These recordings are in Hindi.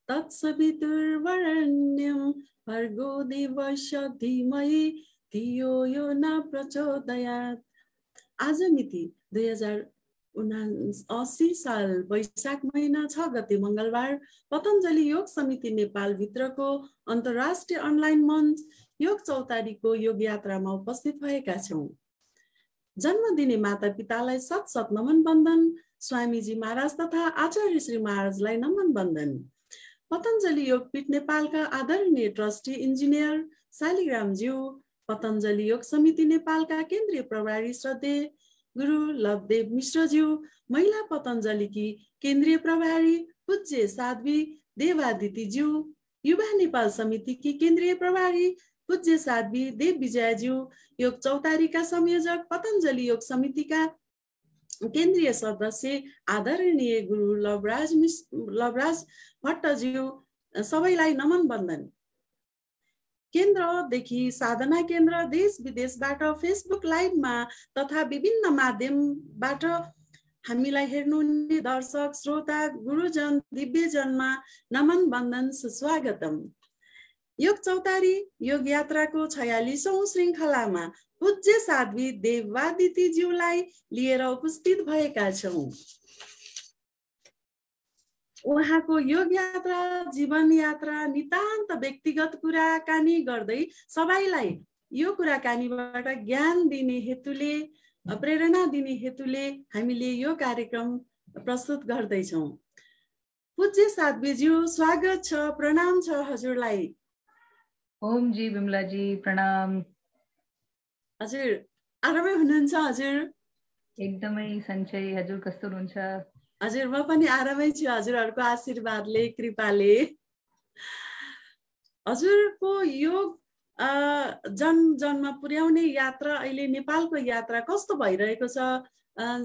तत्सवितुर्वरेण्यं भर्गो देवस्य धीमहि धियो यो न प्रचोदयात्। आज मिति 2079 साल वैशाख महिना 6 गते मंगलबार पतञ्जलि योग समिति नेपाल भित्रको अन्तर्राष्ट्रिय अनलाइन मञ्च योग चौतारीको योग यात्रामा उपस्थित भएका छौं। जन्म दिने माता पितालाई सत सत नमन बन्दन, स्वामीजी महाराज तथा आचार्य श्री महाराजलाई नमन बन्दन। पतञ्जलि योगपीठ नेपालका आदरणीय ट्रस्टी इन्जिनियर शालिग्रामज्यू, पतञ्जलि योग समिति नेपालका केन्द्रीय प्रभारी श्रद्धेय गुरु लवदेव मिश्रज्यू, महिला पतञ्जलिकी केन्द्रीय प्रभारी पूज्य साध्वी देवादितिज्यू, युवा नेपाल समितिकी केन्द्रीय प्रभारी पूज्य साध्वी देव विजयज्यू, योग चौतारीका संयोजक पतञ्जलि योग समितिका केन्द्रीय सदस्य आदरणीय गुरु लवराज भट्टज्यू, सबैलाई नमन बन्दन। केन्द्रदेखि साधना केन्द्र देश विदेशबाट फेसबुक लाइभमा तथा विभिन्न माध्यमबाट हामीलाई हेर्नुहुने दर्शक श्रोता गुरुजन दिव्यजनमा नमन बन्दन सुस्वागतम। योग चौतारी योग यात्राको 46औं श्रृङ्खलामा पूज्य साध्वी देवादितिज्यूलाई लिएर उपस्थित भएका छौं। उहाँको योग यात्रा, जीवन यात्रा, नितान्त व्यक्तिगत कुराकानी गर्दै सबैलाई यो कुराकानीबाट ज्ञान दिने हेतुले, प्रेरणा दिने हेतुले हामीले यो कार्यक्रम प्रस्तुत गर्दैछौं। पूज्य साध्वीज्यू स्वागत छ, प्रणाम छ हजुरलाई। ओम जी बिमला जी प्रणाम। हजुर आरामै हुनुहुन्छ? हजुर एकदमै सन्चै। हजुर कस्तो हुनुहुन्छ? हजुर म पनि आरामै छु, हजुरहरूको आशीर्वादले कृपाले। हजुरको योग जन्म पुर्याउने यात्रा, अहिले नेपालको यात्रा कस्तो भइरहेको छ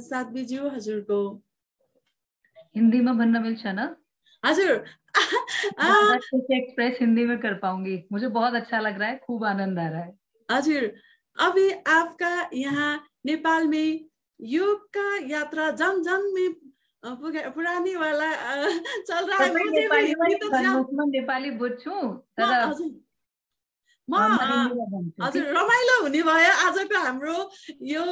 साध्वीज्यू हजुरको? हिंदी में बनना मिल ना? हजुर एक्सप्रेस हिंदी में कर पाऊंगी, मुझे बहुत अच्छा लग रहा है, खूब आनंद आ रहा है। हजुर अभी आपका यहाँ नेपाल में योग का यात्रा जन जन में पुराने वाला चल रहा है। मुझे नेपाली बुझ्छु तर हजुर रमाइलो हुने भयो आजको हाम्रो यो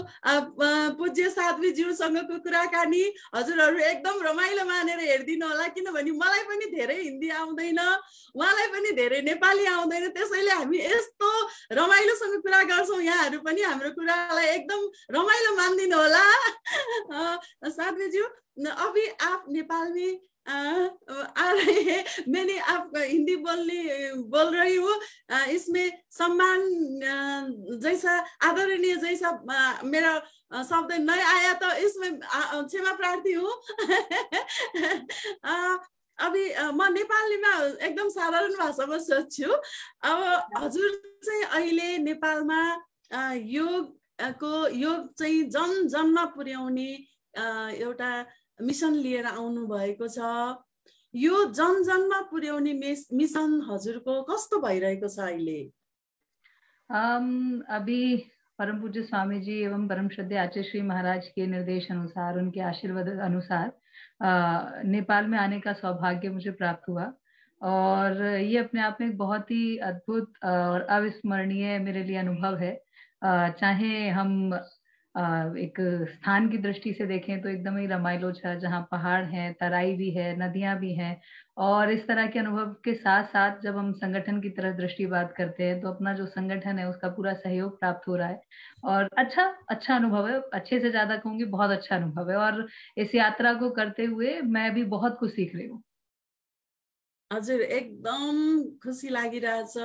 पूज्य साध्वीज्यूसँगको कुराकानी। हजुरहरू एकदम रमाइलो मानेर हेरिदिनु होला, किनभने मलाई पनि धेरै हिन्दी आउँदैन, उहाँलाई पनि धेरै नेपाली आउँदैन, त्यसैले हामी यस्तो रमाइलोसँग कुरा गर्छौं। यहाँहरू पनि हाम्रो कुरालाई एकदम रमाइलो मानिदिनु होला। साध्वीज्यू अभी आप नेपाल में आ रहे हैं, मैंने आप हिंदी बोल रही हूँ, इसमें सम्मान जैसा आदरणीय जैसा मेरा शब्द नहीं आया तो इसमें क्षमा प्रार्थी हूँ। अभी म नेपालीमा एकदम साधारण भाषामा सोध्छु। अब हजुर चाहिँ अहिले नेपालमा योग चाहिँ जन जनमा पुर्याउने एउटा मिशन लिएर आउनु भएको छ। यो जन जनमा पुर्याउने मिशन हजुरको कस्तो भइरहेको छ अहिले? अभी परम पूज्य स्वामी जी एवं परम श्रद्धेय आचार्य श्री महाराज के निर्देश अनुसार, उनके आशीर्वाद अनुसार नेपाल में आने का सौभाग्य मुझे प्राप्त हुआ और ये अपने आप में बहुत ही अद्भुत और अविस्मरणीय मेरे लिए अनुभव है। चाहे हम एक स्थान की दृष्टि से देखें तो एकदम ही रमाइलोच है, जहाँ पहाड़ हैं, तराई भी है, नदियां भी हैं, और इस तरह के अनुभव के साथ साथ जब हम संगठन की तरफ दृष्टिपात करते हैं तो अपना जो संगठन है उसका पूरा सहयोग प्राप्त हो रहा है और अच्छा अनुभव है। अच्छे से ज्यादा कहूंगी, बहुत अच्छा अनुभव है और इस यात्रा को करते हुए मैं भी बहुत कुछ सीख रही हूँ। हजुर एकदम खुसी लागिरहेछ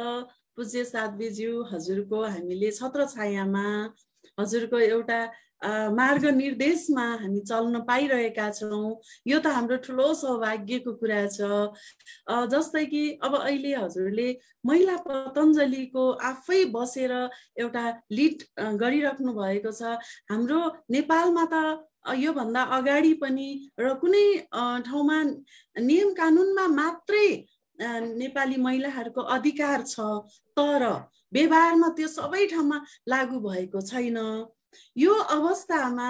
पूज्य साध्वीज्यू, हजुरको हामीले छत्रछायामा हजुरको एउटा मार्ग निर्देशमा हामी चल्न पाइरहेका छौँ। यो त हाम्रो ठुलो सौभाग्यको कुरा छ। जस्तै कि अब अहिले हजुरले महिला पतञ्जलिको आफै बसेर एउटा लिड गरिराख्नु भएको छ। हाम्रो नेपालमा त योभन्दा अगाडि पनि र कुनै ठाउँमा नियम कानुनमा मात्रै नेपाली महिलाहरूको अधिकार छ, तर व्यवहारमा त्यो सबै ठाउँमा लागू भएको छैन। यो अवस्थामा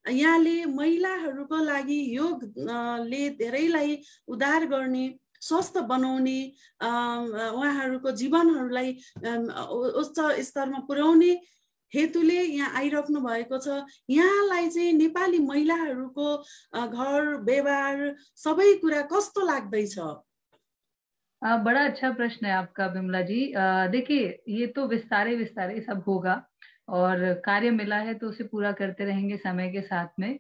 यहाँले महिलाहरूको लागि योगले धेरैलाई उद्धार गर्ने, स्वस्थ बनाउने, उहाँहरूको जीवनहरूलाई उच्च स्तरमा पुर्याउने हेतुले यहाँ आइराख्नु भएको छ। यहाँलाई चाहिँ नेपाली महिलाहरूको घर व्यवहार सबै कुरा कस्तो लाग्दैछ? बड़ा अच्छा प्रश्न है आपका बिमला जी। देखिए, ये तो विस्तारे विस्तारे सब होगा और कार्य मिला है तो उसे पूरा करते रहेंगे समय के साथ में।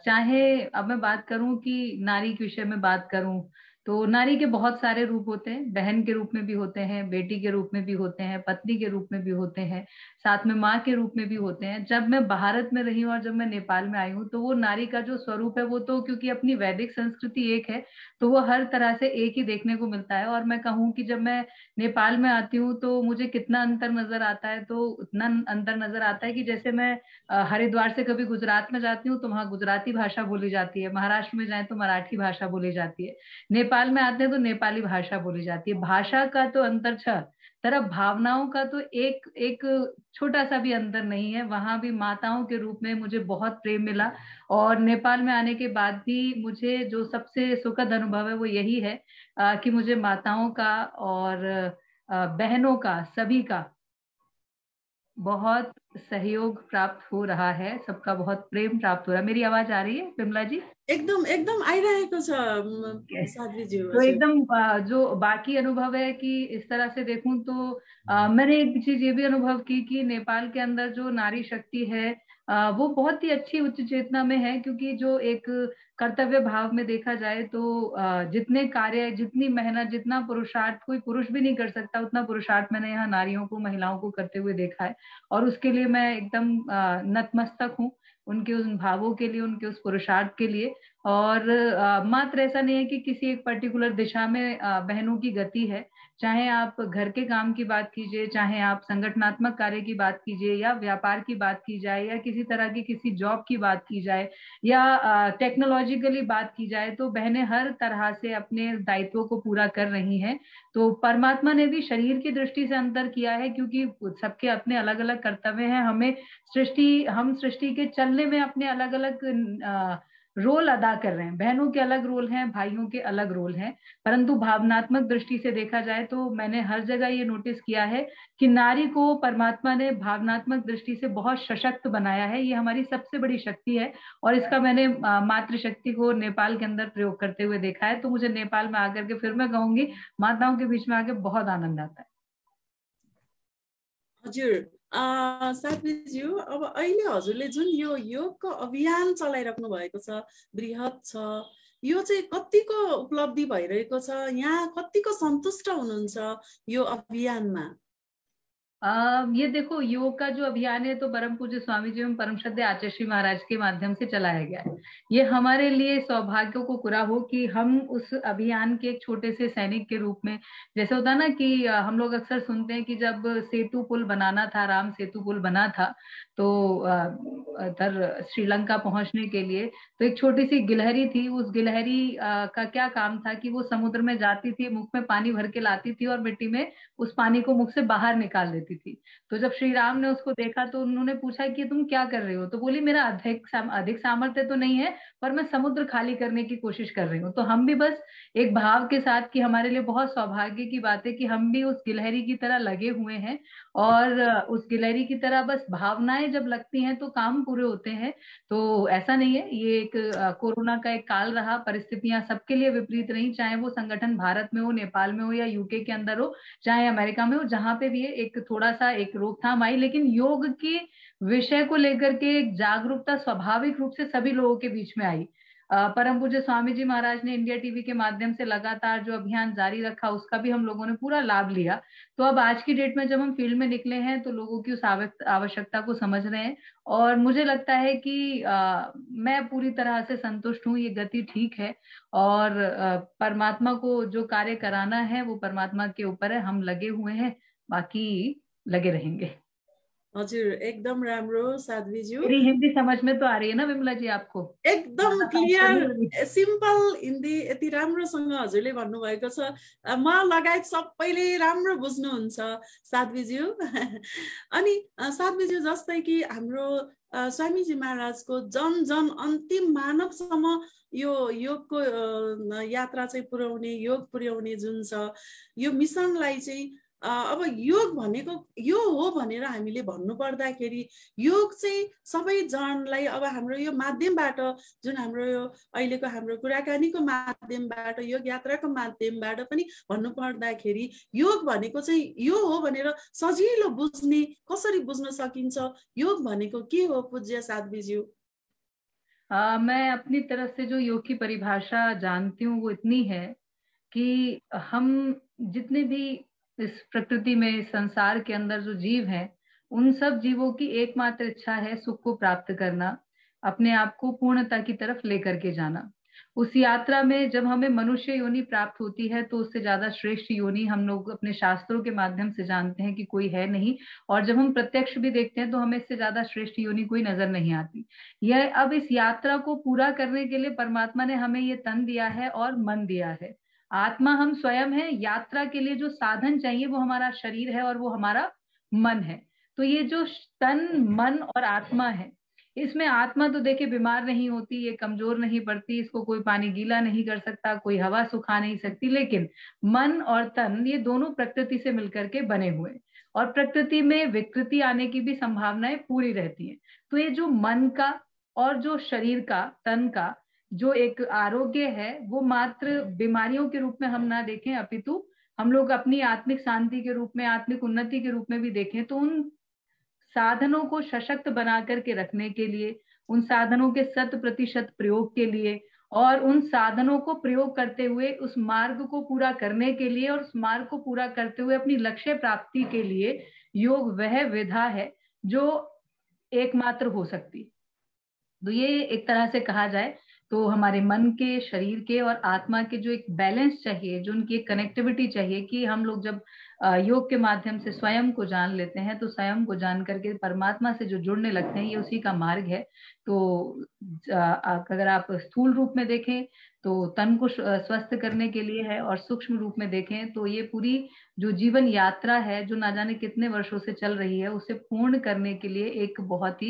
चाहे अब मैं बात करूं कि नारी के विषय में बात करूं तो नारी के बहुत सारे रूप होते हैं। बहन के रूप में भी होते हैं, बेटी के रूप में भी होते हैं, पत्नी के रूप में भी होते हैं, साथ में माँ के रूप में भी होते हैं। जब मैं भारत में रही हूँ और जब मैं नेपाल में आई हूँ तो वो नारी का जो स्वरूप है वो तो क्योंकि अपनी वैदिक संस्कृति एक है तो वो हर तरह से एक ही देखने को मिलता है। और मैं कहूँ कि जब मैं नेपाल में आती हूँ तो मुझे कितना अंतर नजर आता है, तो उतना अंतर नजर आता है कि जैसे मैं हरिद्वार से कभी गुजरात में जाती हूँ तो वहाँ गुजराती भाषा बोली जाती है, महाराष्ट्र में जाए तो मराठी भाषा बोली जाती है, नेपाल में आते हैं तो नेपाली भाषा बोली जाती है। भाषा का तो अंतर छ, तरफ भावनाओं का तो एक एक छोटा सा भी अंतर नहीं है। वहां भी माताओं के रूप में मुझे बहुत प्रेम मिला और नेपाल में आने के बाद भी मुझे जो सबसे सुखद अनुभव है वो यही है कि मुझे माताओं का और बहनों का, सभी का बहुत सहयोग प्राप्त हो रहा है, सबका बहुत प्रेम प्राप्त हो रहा है। मेरी आवाज आ रही है बिमला जी? एकदम एकदम आइरहेको छ साध्वीजी। तो एकदम जो बाकी अनुभव है कि इस तरह से देखूं तो मैंने एक चीज ये भी अनुभव की कि नेपाल के अंदर जो नारी शक्ति है वो बहुत ही अच्छी उच्च चेतना में है, क्योंकि जो एक कर्तव्य भाव में देखा जाए तो जितने कार्य, जितनी मेहनत, जितना पुरुषार्थ कोई पुरुष भी नहीं कर सकता उतना पुरुषार्थ मैंने यहाँ नारियों को, महिलाओं को करते हुए देखा है। और उसके लिए मैं एकदम नतमस्तक हूँ, उनके उन भावों के लिए, उनके उस पुरुषार्थ के लिए। और मात्र ऐसा नहीं है कि किसी एक पर्टिकुलर दिशा में बहनों की गति है। चाहे आप घर के काम की बात कीजिए, चाहे आप संगठनात्मक कार्य की बात कीजिए, या व्यापार की बात की जाए, या किसी तरह की किसी जॉब की बात की जाए, या टेक्नोलॉजिकली बात की जाए, तो बहनें हर तरह से अपने दायित्वों को पूरा कर रही हैं। तो परमात्मा ने भी शरीर की दृष्टि से अंतर किया है, क्योंकि सबके अपने अलग अलग कर्तव्य हैं। हम सृष्टि के चलने में अपने अलग अलग रोल अदा कर रहे हैं। बहनों के अलग रोल हैं, भाइयों के अलग रोल हैं, परंतु भावनात्मक दृष्टि से देखा जाए तो मैंने हर जगह ये नोटिस किया है कि नारी को परमात्मा ने भावनात्मक दृष्टि से बहुत सशक्त बनाया है। ये हमारी सबसे बड़ी शक्ति है और इसका मैंने मातृशक्ति को नेपाल के अंदर प्रयोग करते हुए देखा है। तो मुझे नेपाल में आकर के फिर मैं कहूंगी माताओं के बीच में आके बहुत आनंद आता है। हजुर साध्वीज्यू, अब अहिले हजुरले जुन यो योगको अभियान चलाइराख्नु भएको छ, बृहत छ, यो चाहिँ कतिको उपलब्धि भइरहेको छ? यहाँ कतिको सन्तुष्ट हुनुहुन्छ यो अभियानमा? ये देखो, योग का जो अभियान है तो परम पूज्य स्वामी जी एवं परम श्रद्धेय आचार्य श्री महाराज के माध्यम से चलाया गया है। ये हमारे लिए सौभाग्य को पूरा हो कि हम उस अभियान के एक छोटे से सैनिक के रूप में, जैसे होता ना कि हम लोग अक्सर सुनते हैं कि जब सेतु पुल बनाना था, राम सेतु पुल बना था, तो इधर श्रीलंका पहुंचने के लिए तो एक छोटी सी गिलहरी थी। उस गिलहरी का क्या काम था कि वो समुद्र में जाती थी, मुख में पानी भर के लाती थी और मिट्टी में उस पानी को मुख से बाहर निकाल देती थी। तो जब श्री राम ने उसको देखा तो उन्होंने पूछा कि तुम क्या कर रहे हो? तो बोली मेरा अधिक सामर्थ्य तो नहीं है, पर मैं समुद्र खाली करने की कोशिश कर रही हूँ। तो हम भी बस एक भाव के साथ कि हमारे लिए बहुत सौभाग्य की बात है कि हम भी उस गिलहरी की तरह लगे हुए हैं, और उस गिलहरी की तरह बस भावनाएं जब लगती हैं तो काम पूरे होते हैं। तो ऐसा नहीं है, ये एक कोरोना का एक काल रहा, परिस्थितियां सबके लिए विपरीत रही, चाहे वो संगठन भारत में हो, नेपाल में हो, या यूके के अंदर हो, चाहे अमेरिका में हो, जहां पे भी है एक थोड़ा सा एक रोकथाम आई, लेकिन योग के विषय को लेकर के एक जागरूकता स्वाभाविक रूप से सभी लोगों के बीच में आई। परम पूज्य स्वामी जी महाराज ने इंडिया टीवी के माध्यम से लगातार जो अभियान जारी रखा, उसका भी हम लोगों ने पूरा लाभ लिया। तो अब आज की डेट में जब हम फील्ड में निकले हैं तो लोगों की उस आवश्यकता को समझ रहे हैं, और मुझे लगता है कि मैं पूरी तरह से संतुष्ट हूँ। ये गति ठीक है, और परमात्मा को जो कार्य कराना है वो परमात्मा के ऊपर है। हम लगे हुए हैं, बाकी लगे रहेंगे। हजुर, एकदम राम्रो साध्वीज्यू। मेरी हिंदी समझ में तो आ रही है ना विमला जी आपको? एकदम क्लियर, सिम्पल हिन्दी यति राम्रोसँग हजुरले भन्नुभएको छ, म लगायत सबैले राम्रो बुझ्नुहुन्छ साध्वीज्यू। अनि साध्वीज्यू, जस्तै कि हाम्रो स्वामीजी महाराजको जन जन अन्तिम मानवसम्म यो योगको यात्रा चाहिँ पुर्याउने, योग पुर्याउने जुन छ यो मिसनलाई चाहिँ अब योग भनेको यो हो भनेर हामीले भन्नु पर्दाखेरि योग चाहिँ सबै जनलाई अब हाम्रो यो माध्यमबाट, जुन हाम्रो यो अहिलेको हाम्रो कुराकानीको माध्यमबाट, योग यात्राको माध्यमबाट पनि भन्नु पर्दाखेरि योग भनेको चाहिँ यो हो भनेर सजिलो बुझ्ने, कसरी बुझ्न सकिन्छ योग भनेको के हो पूज्य साध्वीज्यू? मैं अपनी तरफ से जो योग की परिभाषा जानती हूँ वो इतनी है कि हम जितने भी इस प्रकृति में, संसार के अंदर जो जीव हैं, उन सब जीवों की एकमात्र इच्छा है सुख को प्राप्त करना, अपने आप को पूर्णता की तरफ लेकर के जाना। उस यात्रा में जब हमें मनुष्य योनि प्राप्त होती है तो उससे ज्यादा श्रेष्ठ योनि हम लोग अपने शास्त्रों के माध्यम से जानते हैं कि कोई है नहीं, और जब हम प्रत्यक्ष भी देखते हैं तो हमें इससे ज्यादा श्रेष्ठ योनि कोई नजर नहीं आती। यह अब इस यात्रा को पूरा करने के लिए परमात्मा ने हमें ये तन दिया है और मन दिया है। आत्मा हम स्वयं है, यात्रा के लिए जो साधन चाहिए वो हमारा शरीर है और वो हमारा मन है। तो ये जो तन, मन और आत्मा है, इसमें आत्मा तो देखिए बीमार नहीं होती, ये कमजोर नहीं पड़ती, इसको कोई पानी गीला नहीं कर सकता, कोई हवा सुखा नहीं सकती, लेकिन मन और तन ये दोनों प्रकृति से मिलकर के बने हुए, और प्रकृति में विकृति आने की भी संभावनाएं पूरी रहती है। तो ये जो मन का और जो शरीर का, तन का जो एक आरोग्य है, वो मात्र बीमारियों के रूप में हम ना देखें, अपितु हम लोग अपनी आत्मिक शांति के रूप में, आत्मिक उन्नति के रूप में भी देखें। तो उन साधनों को सशक्त बना करके रखने के लिए, उन साधनों के 100% प्रयोग के लिए, और उन साधनों को प्रयोग करते हुए उस मार्ग को पूरा करने के लिए, और उस मार्ग को पूरा करते हुए अपनी लक्ष्य प्राप्ति के लिए योग वह विधा है जो एकमात्र हो सकती। तो ये एक तरह से कहा जाए तो हमारे मन के, शरीर के और आत्मा के जो एक बैलेंस चाहिए, जो उनकी एक कनेक्टिविटी चाहिए, कि हम लोग जब योग के माध्यम से स्वयं को जान लेते हैं तो स्वयं को जान करके परमात्मा से जो जुड़ने लगते हैं, ये उसी का मार्ग है। तो अगर आप स्थूल रूप में देखें तो तन को स्वस्थ करने के लिए है, और सूक्ष्म रूप में देखें तो ये पूरी जो जीवन यात्रा है, जो ना जाने कितने वर्षों से चल रही है, उसे पूर्ण करने के लिए एक बहुत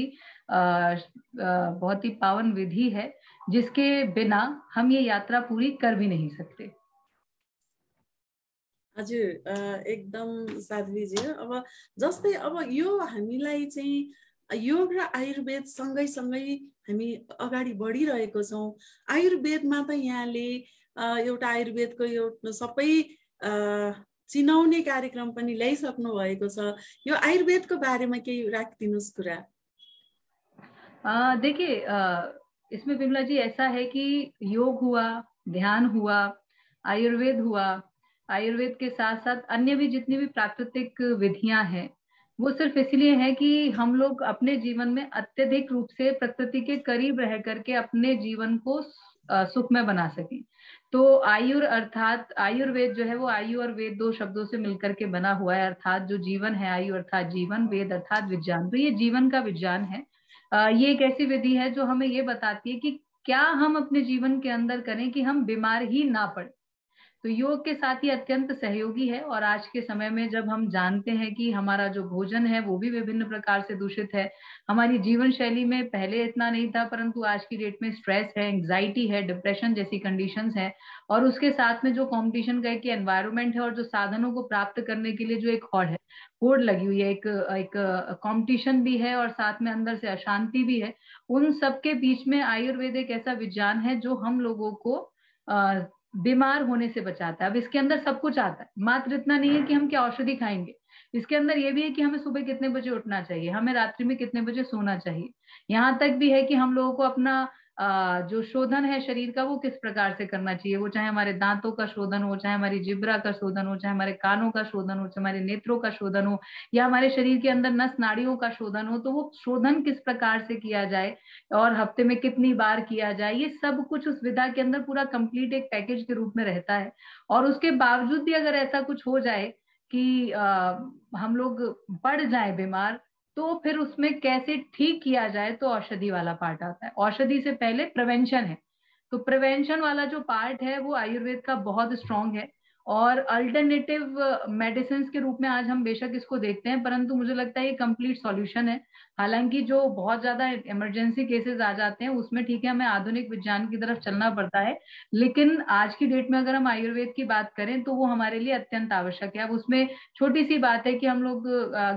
ही पावन विधि है, जिसके बिना हम ये यात्रा पूरी कर भी नहीं सकते। हजुर, एकदम साध्वीजी। अब जस्तै अब यो हामीलाई चाहिँ योग र आयुर्वेद सँगै सँगै हामी अगाडि बढिरहेको छौँ। आयुर्वेदमा त यहाँले एउटा आयुर्वेदको एउटा सबै चिनाउने कार्यक्रम पनि ल्याइसक्नु भएको छ। यो आयुर्वेदको बारेमा केही राखिदिनुस् कुरा। देखिए, इसमें विमला जी ऐसा है कि योग हुआ, ध्यान हुआ, आयुर्वेद हुआ, आयुर्वेद के साथ साथ अन्य भी जितनी भी प्राकृतिक विधियां हैं, वो सिर्फ इसलिए है कि हम लोग अपने जीवन में अत्यधिक रूप से प्रकृति के करीब रह करके अपने जीवन को सुखमय बना सकें। तो अर्थात आयुर्वेद जो है वो आयु और वेद 2 शब्दों से मिलकर के बना हुआ है, अर्थात जो जीवन है, आयु अर्थात जीवन, वेद अर्थात विज्ञान। तो ये जीवन का विज्ञान है। ये एक ऐसी विधि है जो हमें ये बताती है कि क्या हम अपने जीवन के अंदर करें कि हम बीमार ही ना पड़े। तो योग के साथ ही अत्यंत सहयोगी है। और आज के समय में जब हम जानते हैं कि हमारा जो भोजन है वो भी विभिन्न प्रकार से दूषित है, हमारी जीवन शैली में पहले इतना नहीं था, परंतु आज की डेट में स्ट्रेस है, एंग्जाइटी है, डिप्रेशन जैसी कंडीशंस है, और उसके साथ में जो कंपटीशन का एक एनवायरनमेंट है, और जो साधनों को प्राप्त करने के लिए जो एक होड़ लगी हुई है, एक कंपटीशन भी है, और साथ में अंदर से अशांति भी है। उन सबके बीच में आयुर्वेद एक ऐसा विज्ञान है जो हम लोगों को बीमार होने से बचाता है। अब इसके अंदर सब कुछ आता है, मात्र इतना नहीं है कि हम क्या औषधि खाएंगे, इसके अंदर ये भी है कि हमें सुबह कितने बजे उठना चाहिए, हमें रात्रि में कितने बजे सोना चाहिए, यहाँ तक भी है कि हम लोगों को अपना जो शोधन है शरीर का वो किस प्रकार से करना चाहिए, वो चाहे हमारे दांतों का शोधन हो, चाहे हमारी जिब्रा का शोधन हो, चाहे हमारे कानों का शोधन हो, चाहे हमारे नेत्रों का शोधन हो, या हमारे शरीर के अंदर नस नाड़ियों का शोधन हो, तो वो शोधन किस प्रकार से किया जाए और हफ्ते में कितनी बार किया जाए, ये सब कुछ उस विधा के अंदर पूरा कंप्लीट एक पैकेज के रूप में रहता है। और उसके बावजूद भी अगर ऐसा कुछ हो जाए कि हम लोग पड़ जाए बीमार, तो फिर उसमें कैसे ठीक किया जाए, तो औषधि वाला पार्ट आता है। औषधि से पहले प्रिवेंशन है, तो प्रिवेंशन वाला जो पार्ट है वो आयुर्वेद का बहुत स्ट्रांग है। और अल्टरनेटिव मेडिसिन के रूप में आज हम बेशक इसको देखते हैं, परंतु मुझे लगता है ये कंप्लीट सॉल्यूशन है। हालांकि जो बहुत ज्यादा इमरजेंसी केसेस आ जाते हैं उसमें ठीक है, हमें आधुनिक विज्ञान की तरफ चलना पड़ता है, लेकिन आज की डेट में अगर हम आयुर्वेद की बात करें तो वो हमारे लिए अत्यंत आवश्यक है। अब उसमें छोटी सी बात है कि हम लोग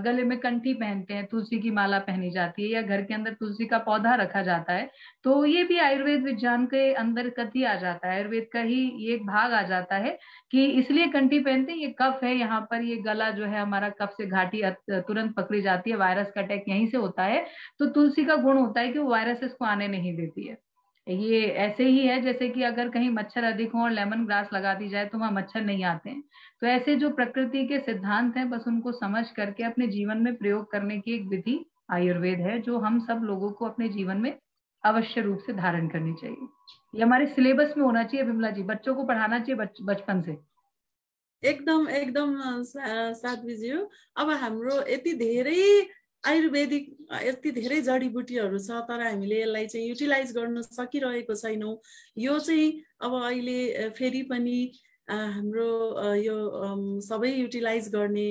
गले में कंठी पहनते हैं, तुलसी की माला पहनी जाती है, या घर के अंदर तुलसी का पौधा रखा जाता है, तो ये भी आयुर्वेद विज्ञान के अंदर कथी आ जाता है, आयुर्वेद का ही ये एक भाग आ जाता है कि इसलिए कंठी पहनते हैं, ये कफ है यहाँ पर, ये गला जो है हमारा कफ से घाटी तुरंत पकड़ी जाती है, वायरस का अटैक यहीं से होता है, तो तुलसी का गुण होता है कि वो वायरसेस को आने नहीं देती है। ये ऐसे ही है जैसे कि अगर कहीं मच्छर अधिक हो और लेमन ग्रास लगा दी जाए तो वहां मच्छर नहीं आते हैं। तो ऐसे जो प्रकृति के सिद्धांत हैं, बस उनको समझ करके अपने जीवन में प्रयोग करने की एक विधि आयुर्वेद है, जो हम सब लोगों को अपने जीवन में अवश्य रूप से धारण करनी चाहिए। ये हमारे सिलेबस में होना चाहिए विमला जी, बच्चों को पढ़ाना चाहिए बचपन से। एकदम एकदम साध्वीज्यू, अब हाम्रो यति धेरै आयुर्वेदिक यति धेरै जडीबुटीहरू छ, तर हामीले यसलाई चाहिँ युटिलाइज गर्न सकिरहेको छैनौँ। यो चाहिँ अब अहिले फेरि पनि हाम्रो यो सबै युटिलाइज गर्ने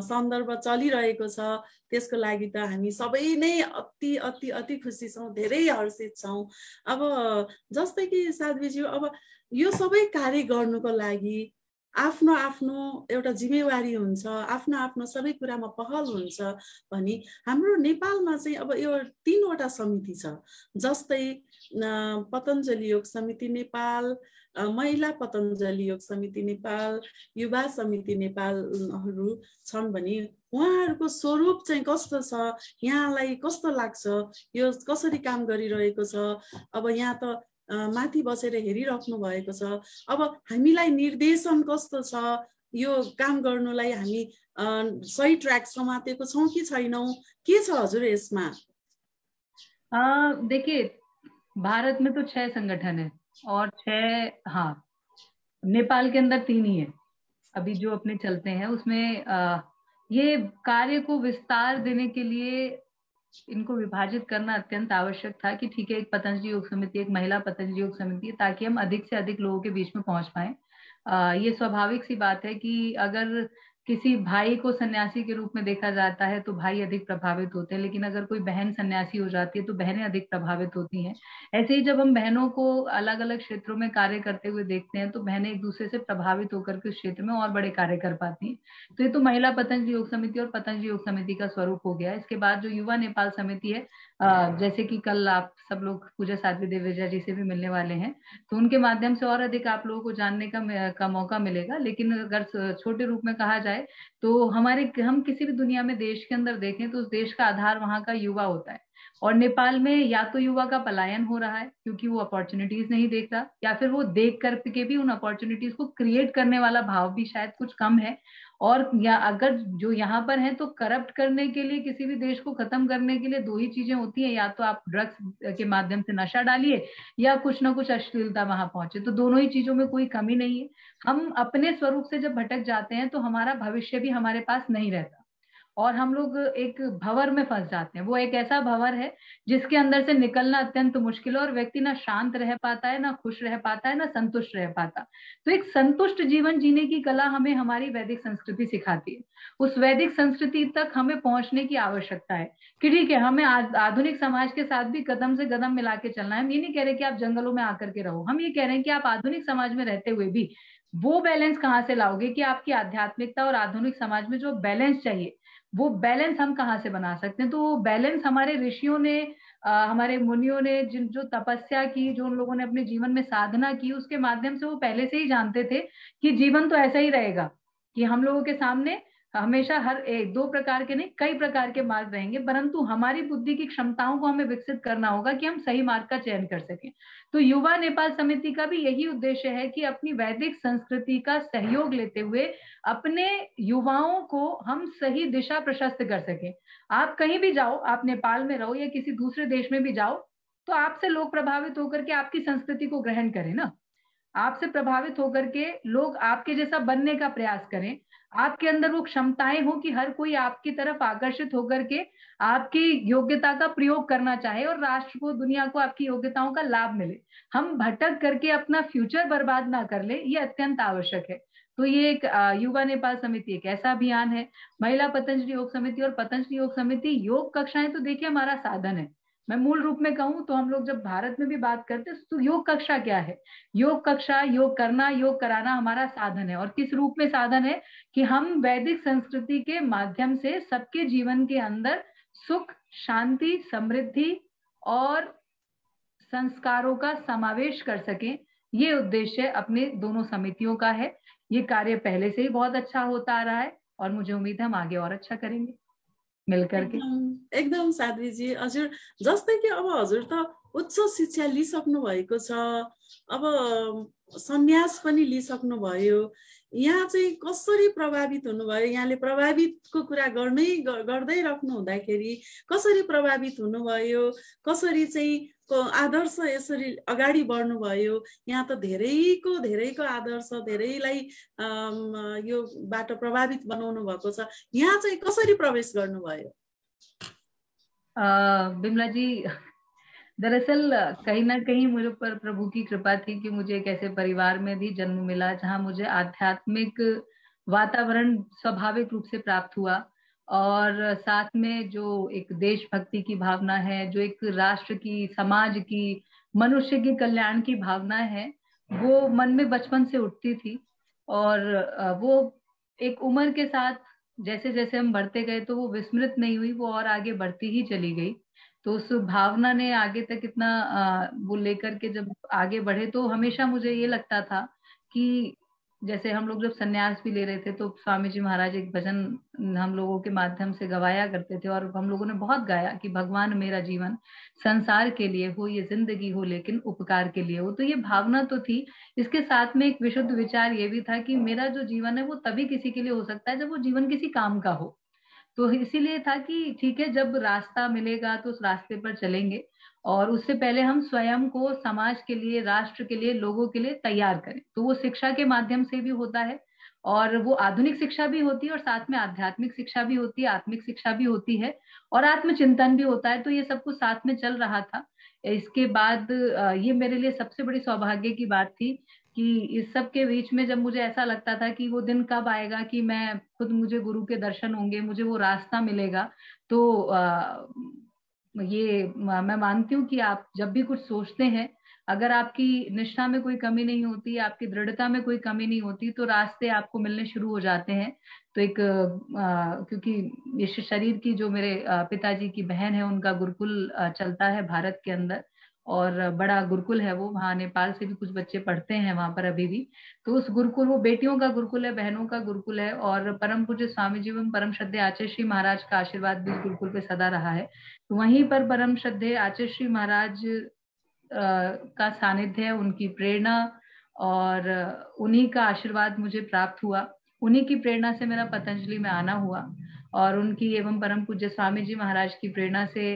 सन्दर्भ चलिरहेको छ। त्यसको लागि त हामी सबै नै अति अति अति खुसी छौँ, धेरै हर्षित छौँ। अब जस्तै कि साध्वीज्यू, अब यो सबै कार्य गर्नुको लागि आफ्नो आफ्नो एउटा जिम्मेवारी हुन्छ, आफ्नो आफ्नो सबै कुरामा पहल हुन्छ भने हाम्रो नेपालमा चाहिँ अब यो 3वटा समिति छ, जस्तै पतञ्जलि योग समिति नेपाल, महिला पतञ्जलि योग समिति नेपाल, युवा समिति नेपालहरू छन् भने उहाँहरूको स्वरूप चाहिँ कस्तो छ, यहाँलाई कस्तो लाग्छ, यो कसरी काम गरिरहेको छ? अब यहाँ त माथि बसेर हेरिराख्नु भएको छ, अब हामीलाई निर्देशन कस्तो छ, यो काम गर्नुलाई हामी सही ट्र्याक समातेको छौँ कि छैनौँ, के छ हजुर यसमा? देखिए, भारत में तो 6 संगठन है और 6, हाँ, नेपाल के अंदर 3 ही है अभी जो अपने चलते हैं। उसमें ये कार्य को विस्तार देने के लिए इनको विभाजित करना अत्यंत आवश्यक था कि ठीक है, एक पतंजलि योग समिति, एक महिला पतंजलि योग समिति, ताकि हम अधिक से अधिक लोगों के बीच में पहुंच पाए। ये स्वाभाविक सी बात है कि अगर किसी भाई को सन्यासी के रूप में देखा जाता है तो भाई अधिक प्रभावित होते हैं, लेकिन अगर कोई बहन सन्यासी हो जाती है तो बहनें अधिक प्रभावित होती हैं। ऐसे ही जब हम बहनों को अलग अलग क्षेत्रों में कार्य करते हुए देखते हैं तो बहनें एक दूसरे से प्रभावित होकर के उस क्षेत्र में और बड़े कार्य कर पाती हैं। तो ये तो महिला पतंजलि योग समिति और पतंजलि योग समिति का स्वरूप हो गया। इसके बाद जो युवा नेपाल समिति है, जैसे कि कल आप सब लोग पूज्य साध्वी देवेजा जी से भी मिलने वाले हैं, तो उनके माध्यम से और अधिक आप लोगों को जानने का मौका मिलेगा। लेकिन अगर छोटे रूप में कहा जाए तो हम किसी भी दुनिया में देश के अंदर देखें तो उस देश का आधार वहां का युवा होता है। और नेपाल में या तो युवा का पलायन हो रहा है क्योंकि वो अपॉर्चुनिटीज नहीं देख रहा, या फिर वो देख करके भी उन अपॉर्चुनिटीज को क्रिएट करने वाला भाव भी शायद कुछ कम है। और या अगर जो यहाँ पर है तो करप्ट करने के लिए, किसी भी देश को खत्म करने के लिए 2 ही चीजें होती है, या तो आप ड्रग्स के माध्यम से नशा डालिए या कुछ ना कुछ अश्लीलता वहां पहुंचे। तो दोनों ही चीजों में कोई कमी नहीं है। हम अपने स्वरूप से जब भटक जाते हैं तो हमारा भविष्य भी हमारे पास नहीं रहता और हम लोग एक भंवर में फंस जाते हैं। वो एक ऐसा भंवर है जिसके अंदर से निकलना अत्यंत मुश्किल है और व्यक्ति ना शांत रह पाता है, ना खुश रह पाता है, ना संतुष्ट रह पाता। तो एक संतुष्ट जीवन जीने की कला हमें हमारी वैदिक संस्कृति सिखाती है। उस वैदिक संस्कृति तक हमें पहुंचने की आवश्यकता है कि ठीक है, हमें आधुनिक समाज के साथ भी कदम से कदम मिला के चलना है। हम ये नहीं कह रहे कि आप जंगलों में आकर के रहो, हम ये कह रहे हैं कि आप आधुनिक समाज में रहते हुए भी वो बैलेंस कहाँ से लाओगे कि आपकी आध्यात्मिकता और आधुनिक समाज में जो बैलेंस चाहिए वो बैलेंस हम कहाँ से बना सकते हैं। तो वो बैलेंस हमारे ऋषियों ने, हमारे मुनियों ने जो तपस्या की, जो उन लोगों ने अपने जीवन में साधना की, उसके माध्यम से वो पहले से ही जानते थे कि जीवन तो ऐसा ही रहेगा कि हम लोगों के सामने हमेशा हर एक दो प्रकार के नहीं, कई प्रकार के मार्ग रहेंगे, परंतु हमारी बुद्धि की क्षमताओं को हमें विकसित करना होगा कि हम सही मार्ग का चयन कर सकें। तो युवा नेपाल समिति का भी यही उद्देश्य है कि अपनी वैदिक संस्कृति का सहयोग लेते हुए अपने युवाओं को हम सही दिशा प्रशस्त कर सकें। आप कहीं भी जाओ, आप नेपाल में रहो या किसी दूसरे देश में भी जाओ, तो आपसे लोग प्रभावित होकर के आपकी संस्कृति को ग्रहण करें ना। आपसे प्रभावित होकर के लोग आपके जैसा बनने का प्रयास करें, आपके अंदर वो क्षमताएं हो कि हर कोई आपकी तरफ आकर्षित होकर के आपकी योग्यता का प्रयोग करना चाहे और राष्ट्र को, दुनिया को आपकी योग्यताओं का लाभ मिले। हम भटक करके अपना फ्यूचर बर्बाद ना कर ले, ये अत्यंत आवश्यक है। तो ये एक युवा नेपाल समिति एक ऐसा अभियान है। महिला पतंजलि योग समिति और पतंजलि योग समिति, योग कक्षाएं तो देखिए हमारा साधन है। मैं मूल रूप में कहूं तो हम लोग जब भारत में भी बात करते हैं तो योग कक्षा क्या है? योग कक्षा, योग करना, योग कराना हमारा साधन है। और किस रूप में साधन है? कि हम वैदिक संस्कृति के माध्यम से सबके जीवन के अंदर सुख, शांति, समृद्धि और संस्कारों का समावेश कर सकें। ये उद्देश्य अपने दोनों समितियों का है। ये कार्य पहले से ही बहुत अच्छा होता आ रहा है और मुझे उम्मीद है हम आगे और अच्छा करेंगे मिलकर के। एकदम साध्वीजी, हजुर जस्तै कि अब हजुर त उच्च शिक्षा लिइसक्नु भएको छ, अब सन्यास पनि लिइसक्नु भयो, यहाँ चाहिँ कसरी प्रभावित हुनुभयो? यहाँले प्रभावितको कुरा गर्दै राख्नु हुँदाखेरि कसरी प्रभावित हुनुभयो, कसरी चाहिँ आदर्श यसरी अगाडि बढ्नुभयो? यहाँ त धेरैको आदर्श, धेरैलाई यो बाटो प्रभावित बनाउनु भएको छ, यहाँ चाहिँ कसरी प्रवेश गर्नुभयो? बिमला जी, दरअसल कहीं ना कहीं मुझे पर प्रभु की कृपा थी कि मुझे एक ऐसे परिवार में भी जन्म मिला जहां मुझे आध्यात्मिक वातावरण स्वाभाविक रूप से प्राप्त हुआ और साथ में जो एक देशभक्ति की भावना है, जो एक राष्ट्र की, समाज की, मनुष्य की कल्याण की भावना है, वो मन में बचपन से उठती थी। और वो एक उम्र के साथ जैसे जैसे हम बढ़ते गए तो वो विस्मृत नहीं हुई, वो और आगे बढ़ती ही चली गई। तो उस भावना ने आगे तक इतना वो लेकर के जब आगे बढ़े तो हमेशा मुझे ये लगता था कि जैसे हम लोग जब सन्यास भी ले रहे थे तो स्वामी जी महाराज एक भजन हम लोगों के माध्यम से गवाया करते थे और हम लोगों ने बहुत गाया कि भगवान मेरा जीवन संसार के लिए हो, ये जिंदगी हो लेकिन उपकार के लिए हो। तो ये भावना तो थी। इसके साथ में एक विशुद्ध विचार ये भी था कि मेरा जो जीवन है वो तभी किसी के लिए हो सकता है जब वो जीवन किसी काम का हो। तो इसीलिए था कि ठीक है, जब रास्ता मिलेगा तो उस रास्ते पर चलेंगे और उससे पहले हम स्वयं को समाज के लिए, राष्ट्र के लिए, लोगों के लिए तैयार करें। तो वो शिक्षा के माध्यम से भी होता है और वो आधुनिक शिक्षा भी होती है और साथ में आध्यात्मिक शिक्षा भी होती है, आत्मिक शिक्षा भी होती है और आत्मचिंतन भी होता है। तो ये सब कुछ साथ में चल रहा था। इसके बाद ये मेरे लिए सबसे बड़ी सौभाग्य की बात थी कि इस सब के बीच में जब मुझे ऐसा लगता था कि वो दिन कब आएगा कि मैं खुद, मुझे गुरु के दर्शन होंगे, मुझे वो रास्ता मिलेगा। तो ये मैं मानती हूँ कि आप जब भी कुछ सोचते हैं, अगर आपकी निष्ठा में कोई कमी नहीं होती, आपकी दृढ़ता में कोई कमी नहीं होती, तो रास्ते आपको मिलने शुरू हो जाते हैं। तो एक क्योंकि इस शरीर की जो मेरे पिताजी की बहन है, उनका गुरुकुल चलता है भारत के अंदर और बड़ा गुरुकुल है वो, वहाँ नेपाल से भी कुछ बच्चे पढ़ते हैं वहां पर अभी भी। तो उस गुरुकुल, वो बेटियों का गुरुकुल है, बहनों का गुरुकुल है और परम पूज्य स्वामी जी एवं परम श्रद्धेय आचार्य श्री महाराज का आशीर्वाद भी गुरुकुल पे सदा रहा है। तो वहीं पर परम श्रद्धेय आचार्य श्री महाराज का सानिध्य है, उनकी प्रेरणा और उन्हीं का आशीर्वाद मुझे प्राप्त हुआ। उन्हीं की प्रेरणा से मेरा पतंजलि में आना हुआ और उनकी एवं परम पूज्य स्वामी जी महाराज की प्रेरणा से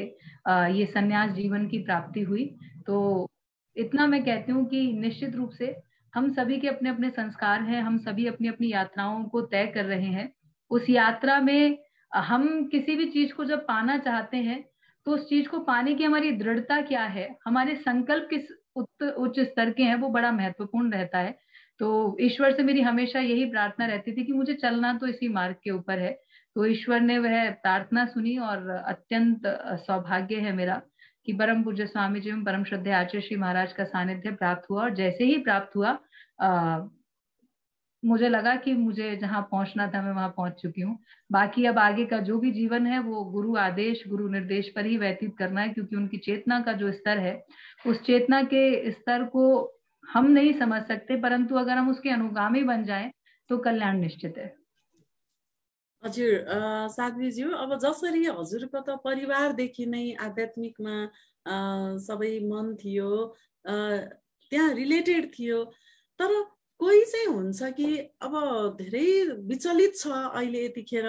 ये सन्यास जीवन की प्राप्ति हुई। तो इतना मैं कहती हूँ कि निश्चित रूप से हम सभी के अपने अपने संस्कार हैं, हम सभी अपनी अपनी यात्राओं को तय कर रहे हैं। उस यात्रा में हम किसी भी चीज को जब पाना चाहते हैं तो उस चीज को पाने की हमारी दृढ़ता क्या है, हमारे संकल्प किस उच्च स्तर के हैं, वो बड़ा महत्वपूर्ण रहता है। तो ईश्वर से मेरी हमेशा यही प्रार्थना रहती थी कि मुझे चलना तो इसी मार्ग के ऊपर है। तो ईश्वर ने वह प्रार्थना सुनी और अत्यंत सौभाग्य है मेरा कि परम पूज्य स्वामी जी एवं परम श्रद्धेय आचार्य श्री महाराज का सानिध्य प्राप्त हुआ और जैसे ही प्राप्त हुआ मुझे लगा कि मुझे जहाँ पहुंचना था मैं वहां पहुंच चुकी हूँ। बाकी अब आगे का जो भी जीवन है वो गुरु आदेश, गुरु निर्देश पर ही व्यतीत करना है, क्योंकि उनकी चेतना का जो स्तर है, उस चेतना के स्तर को हम नहीं समझ सकते, परंतु अगर हम उसके अनुगामी बन जाएं तो कल्याण निश्चित है। हजुर, साध्वीज्यू, अब जसरी हजुरको त परिवारदेखि नै आध्यात्मिकमा सबै मन थियो, त्यहाँ रिलेटेड थियो, तर कोही चाहिँ हुन्छ कि अब धेरै विचलित छ अहिले, यतिखेर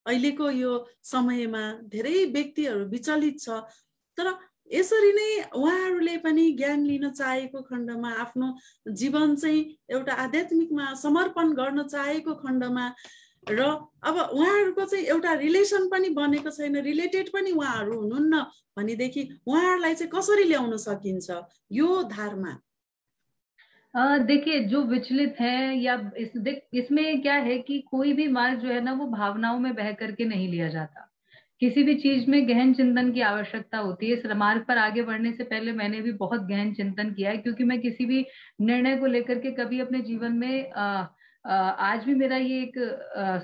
अहिलेको यो समयमा धेरै व्यक्तिहरू विचलित छ। तर यसरी नै उहाँहरूले पनि ज्ञान लिन चाहेको खण्डमा, आफ्नो जीवन चाहिँ एउटा आध्यात्मिकमा समर्पण गर्न चाहेको खण्डमा, र अब उहाँहरूको चाहिँ एउटा रिलेसन पनि बनेको छैन, रिलेटेड पनि उहाँहरू हुनुहुन्न भनेदेखि उहाँहरूलाई चाहिँ कसरी ल्याउन सकिन्छ यो धारमा? देखिए, जो विचलित है या इसमें क्या है कि कोई भी मार्ग जो है ना वो भावनाओं में बह करके नहीं लिया जाता। किसी भी चीज में गहन चिंतन की आवश्यकता होती है। इस मार्ग पर आगे बढ़ने से पहले मैंने भी बहुत गहन चिंतन किया है, क्योंकि मैं किसी भी निर्णय को लेकर के कभी अपने जीवन में आज भी मेरा ये एक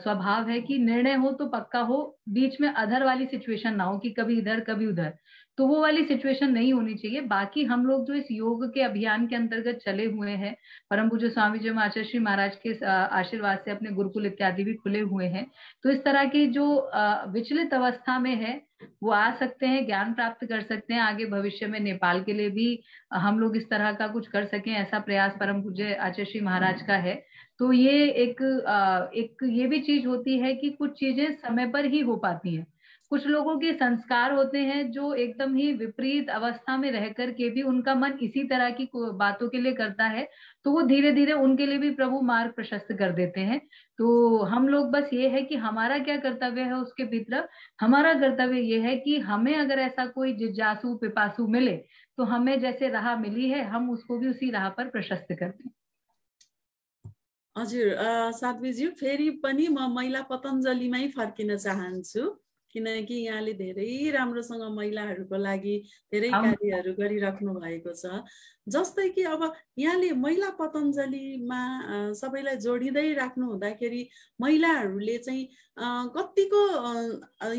स्वभाव है कि निर्णय हो तो पक्का हो, बीच में अधर वाली सिचुएशन ना हो कि कभी इधर कभी उधर, तो वो वाली सिचुएशन नहीं होनी चाहिए। बाकी हम लोग जो इस योग के अभियान के अंतर्गत चले हुए हैं, परम पूज्य स्वामी जी आचार्य श्री महाराज के आशीर्वाद से अपने गुरुकुल इत्यादि भी खुले हुए हैं, तो इस तरह की जो विचलित अवस्था में है वो आ सकते हैं, ज्ञान प्राप्त कर सकते हैं। आगे भविष्य में नेपाल के लिए भी हम लोग इस तरह का कुछ कर सकें, ऐसा प्रयास परम पूज्य आचार्य श्री महाराज का है। तो ये एक ये भी चीज होती है कि कुछ चीजें समय पर ही हो पाती हैं। कुछ लोगों के संस्कार होते हैं जो एकदम ही विपरीत अवस्था में रह करके भी उनका मन इसी तरह की बातों के लिए करता है, तो वो धीरे धीरे उनके लिए भी प्रभु मार्ग प्रशस्त कर देते हैं। तो हम लोग बस ये है कि हमारा क्या कर्तव्य है उसके भीतर। हमारा कर्तव्य ये है कि हमें अगर ऐसा कोई जिज्ञासु पिपासु मिले तो हमें जैसे राह मिली है हम उसको भी उसी राह पर प्रशस्त कर दें। हजुर, साध्वीज्यू, फेरि पनि म महिला पतञ्जलिमै फर्किन चाहन्छु, किनकि यहाँले धेरै राम्रोसँग महिलाहरूको लागि धेरै कार्यहरू गरिराख्नु भएको छ। जस्तै कि अब यहाँले महिला पतञ्जलिमा सबैलाई जोडिँदै राख्नु हुँदाखेरि महिलाहरूले चाहिँ कतिको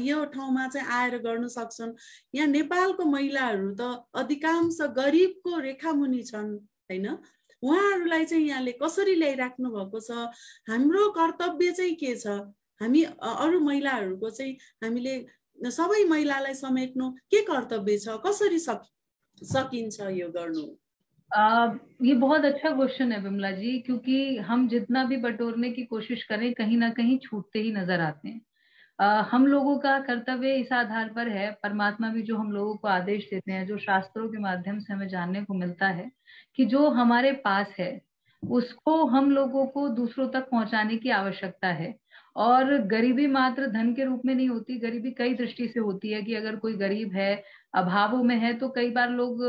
यो ठाउँमा चाहिँ आएर गर्न सक्छन्? यहाँ नेपालको महिलाहरू त अधिकांश गरिबको रेखामुनि छन्, हैन? उहाँहरूलाई चाहिँ यहाँले कसरी ल्याइराख्नु भएको छ? हाम्रो कर्तव्य चाहिँ के छ? हामी अरू महिलाहरूको चाहिँ हामीले सबै महिलालाई समेट्नु के कर्तव्य छ? कसरी सकिन्छ यो गर्नु? ये बहुत अच्छा क्वेश्चन है विमला जी, क्योंकि हम जितना भी बटोरने की कोशिश करें कहीं ना कहीं छूटते ही नजर आते हैं। हम लोगों का कर्तव्य इस आधार पर है, परमात्मा भी जो हम लोगों को आदेश देते हैं, जो शास्त्रों के माध्यम से हमें जानने को मिलता है कि जो हमारे पास है उसको हम लोगों को दूसरों तक पहुंचाने की आवश्यकता है। और गरीबी मात्र धन के रूप में नहीं होती, गरीबी कई दृष्टि से होती है कि अगर कोई गरीब है, अभावों में है, तो कई बार लोग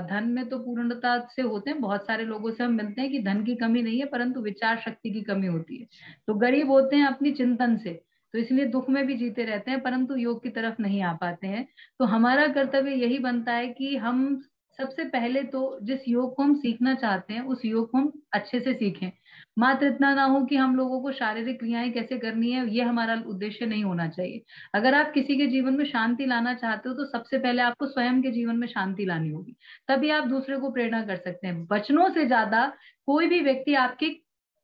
धन में तो पूर्णता से होते हैं। बहुत सारे लोगों से हम मिलते हैं कि धन की कमी नहीं है, परंतु विचार शक्ति की कमी होती है। तो गरीब होते हैं अपनी चिंतन से, तो इसलिए दुख में भी जीते रहते हैं, परंतु योग की तरफ नहीं आ पाते हैं। तो हमारा कर्तव्य यही बनता है कि हम सबसे पहले तो जिस योग को हम सीखना चाहते हैं उस योग को हम अच्छे से सीखें। मात्र इतना ना हो कि हम लोगों को शारीरिक क्रियाएं कैसे करनी है ये हमारा उद्देश्य नहीं होना चाहिए। अगर आप किसी के जीवन में शांति लाना चाहते हो तो सबसे पहले आपको स्वयं के जीवन में शांति लानी होगी, तभी आप दूसरे को प्रेरणा कर सकते हैं। वचनों से ज्यादा कोई भी व्यक्ति आपकी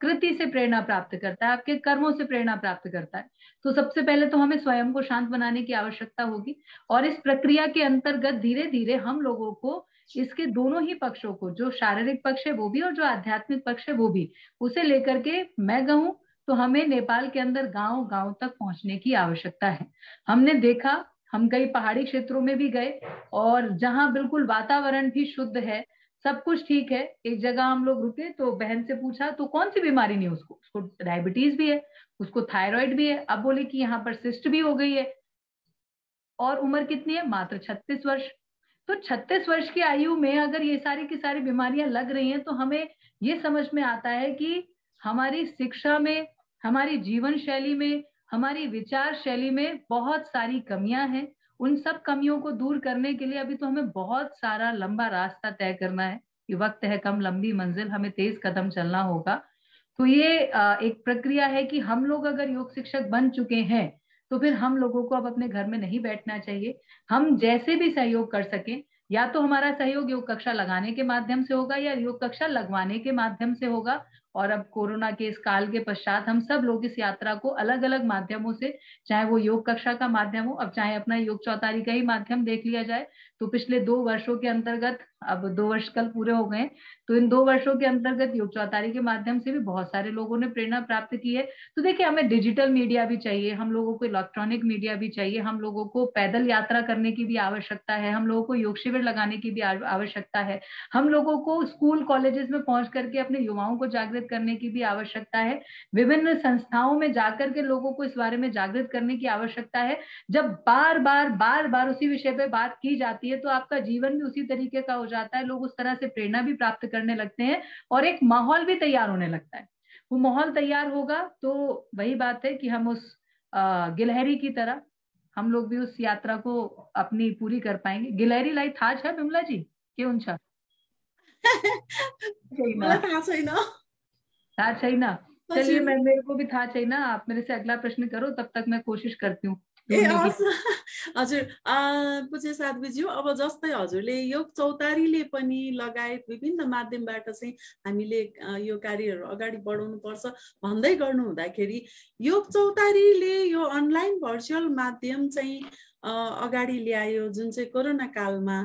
कृति से प्रेरणा प्राप्त करता है, आपके कर्मों से प्रेरणा प्राप्त करता है। तो सबसे पहले तो हमें स्वयं को शांत बनाने की आवश्यकता होगी, और इस प्रक्रिया के अंतर्गत धीरे धीरे हम लोगों को इसके दोनों ही पक्षों को, जो शारीरिक पक्ष है वो भी और जो आध्यात्मिक पक्ष है वो भी, उसे लेकर के मैं कहूं तो हमें नेपाल के अंदर गांव गांव तक पहुंचने की आवश्यकता है। हमने देखा, हम कई पहाड़ी क्षेत्रों में भी गए और जहां बिल्कुल वातावरण भी शुद्ध है, सब कुछ ठीक है। एक जगह हम लोग रुके तो बहन से पूछा तो कौन सी बीमारी नहीं उसको, उसको डायबिटीज भी है, उसको थायराइड भी है। अब बोले कि यहाँ पर सिस्ट भी हो गई है, और उम्र कितनी है? मात्र 36 वर्ष। तो 36 वर्ष की आयु में अगर ये सारी की सारी बीमारियां लग रही हैं तो हमें ये समझ में आता है कि हमारी शिक्षा में, हमारी जीवन शैली में, हमारी विचार शैली में बहुत सारी कमियां हैं। उन सब कमियों को दूर करने के लिए अभी तो हमें बहुत सारा लंबा रास्ता तय करना है। ये वक्त है कम, लंबी मंजिल, हमें तेज कदम चलना होगा। तो ये एक प्रक्रिया है कि हम लोग अगर योग शिक्षक बन चुके हैं तो फिर हम लोगों को अब अपने घर में नहीं बैठना चाहिए। हम जैसे भी सहयोग कर सकें, या तो हमारा सहयोग योग कक्षा लगाने के माध्यम से होगा या योग कक्षा लगवाने के माध्यम से होगा, और अब कोरोना के इस काल के पश्चात हम सब लोग इस यात्रा को अलग अलग माध्यमों से, चाहे वो योग कक्षा का माध्यम हो, अब चाहे अपना योग चौतारी का ही माध्यम देख लिया जाए, तो पिछले 2 वर्षों के अंतर्गत, अब 2 वर्ष कल पूरे हो गए, तो इन 2 वर्षों के अंतर्गत योग चौतारी के माध्यम से भी बहुत सारे लोगों ने प्रेरणा प्राप्त की है। तो देखिए, हमें डिजिटल मीडिया भी चाहिए, हम लोगों को इलेक्ट्रॉनिक मीडिया भी चाहिए, हम लोगों को पैदल यात्रा करने की भी आवश्यकता है, हम लोगों को योग शिविर लगाने की भी आवश्यकता है, हम लोगों को स्कूल कॉलेजेस में पहुंच करके अपने युवाओं को जागृत करने की भी आवश्यकता है, विभिन्न संस्थाओं में जाकर के लोगों को इस बारे में जागृत करने की आवश्यकता है। जब बार बार उसी विषय पे बात की जाती है तो आपका जीवन भी उसी तरीके का हो जाता है, लोग उस तरह से प्रेरणा भी प्राप्त करने लगते हैं और एक माहौल भी तैयार होने लगता है। वो माहौल तैयार होगा तो वही बात है कि हम उस गिलहरी की तरह हम लोग भी उस यात्रा को अपनी पूरी कर पाएंगे। गिलहरी लाई था छ बिमला जी के हुन्छ मलाई थाहा छैन। था छैन? चलिए, मेरे को भी था छैन। आप मेरे से अगला प्रश्न करो, तब तक मैं कोशिश करती हूँ ढूंढने की। हजुर, पूज्य साध्वीज्यू, अब जस्तै हजुरले योग चौतारीले पनि लगायत विभिन्न माध्यमबाट चाहिँ हामीले यो कार्यहरू अगाडि बढाउनु पर्छ भन्दै गर्नु हुँदाखेरि योग चौतारीले यो अनलाइन भर्चुअल माध्यम चाहिँ अगाडि ल्यायो, जुन चाहिँ कोरोना कालमा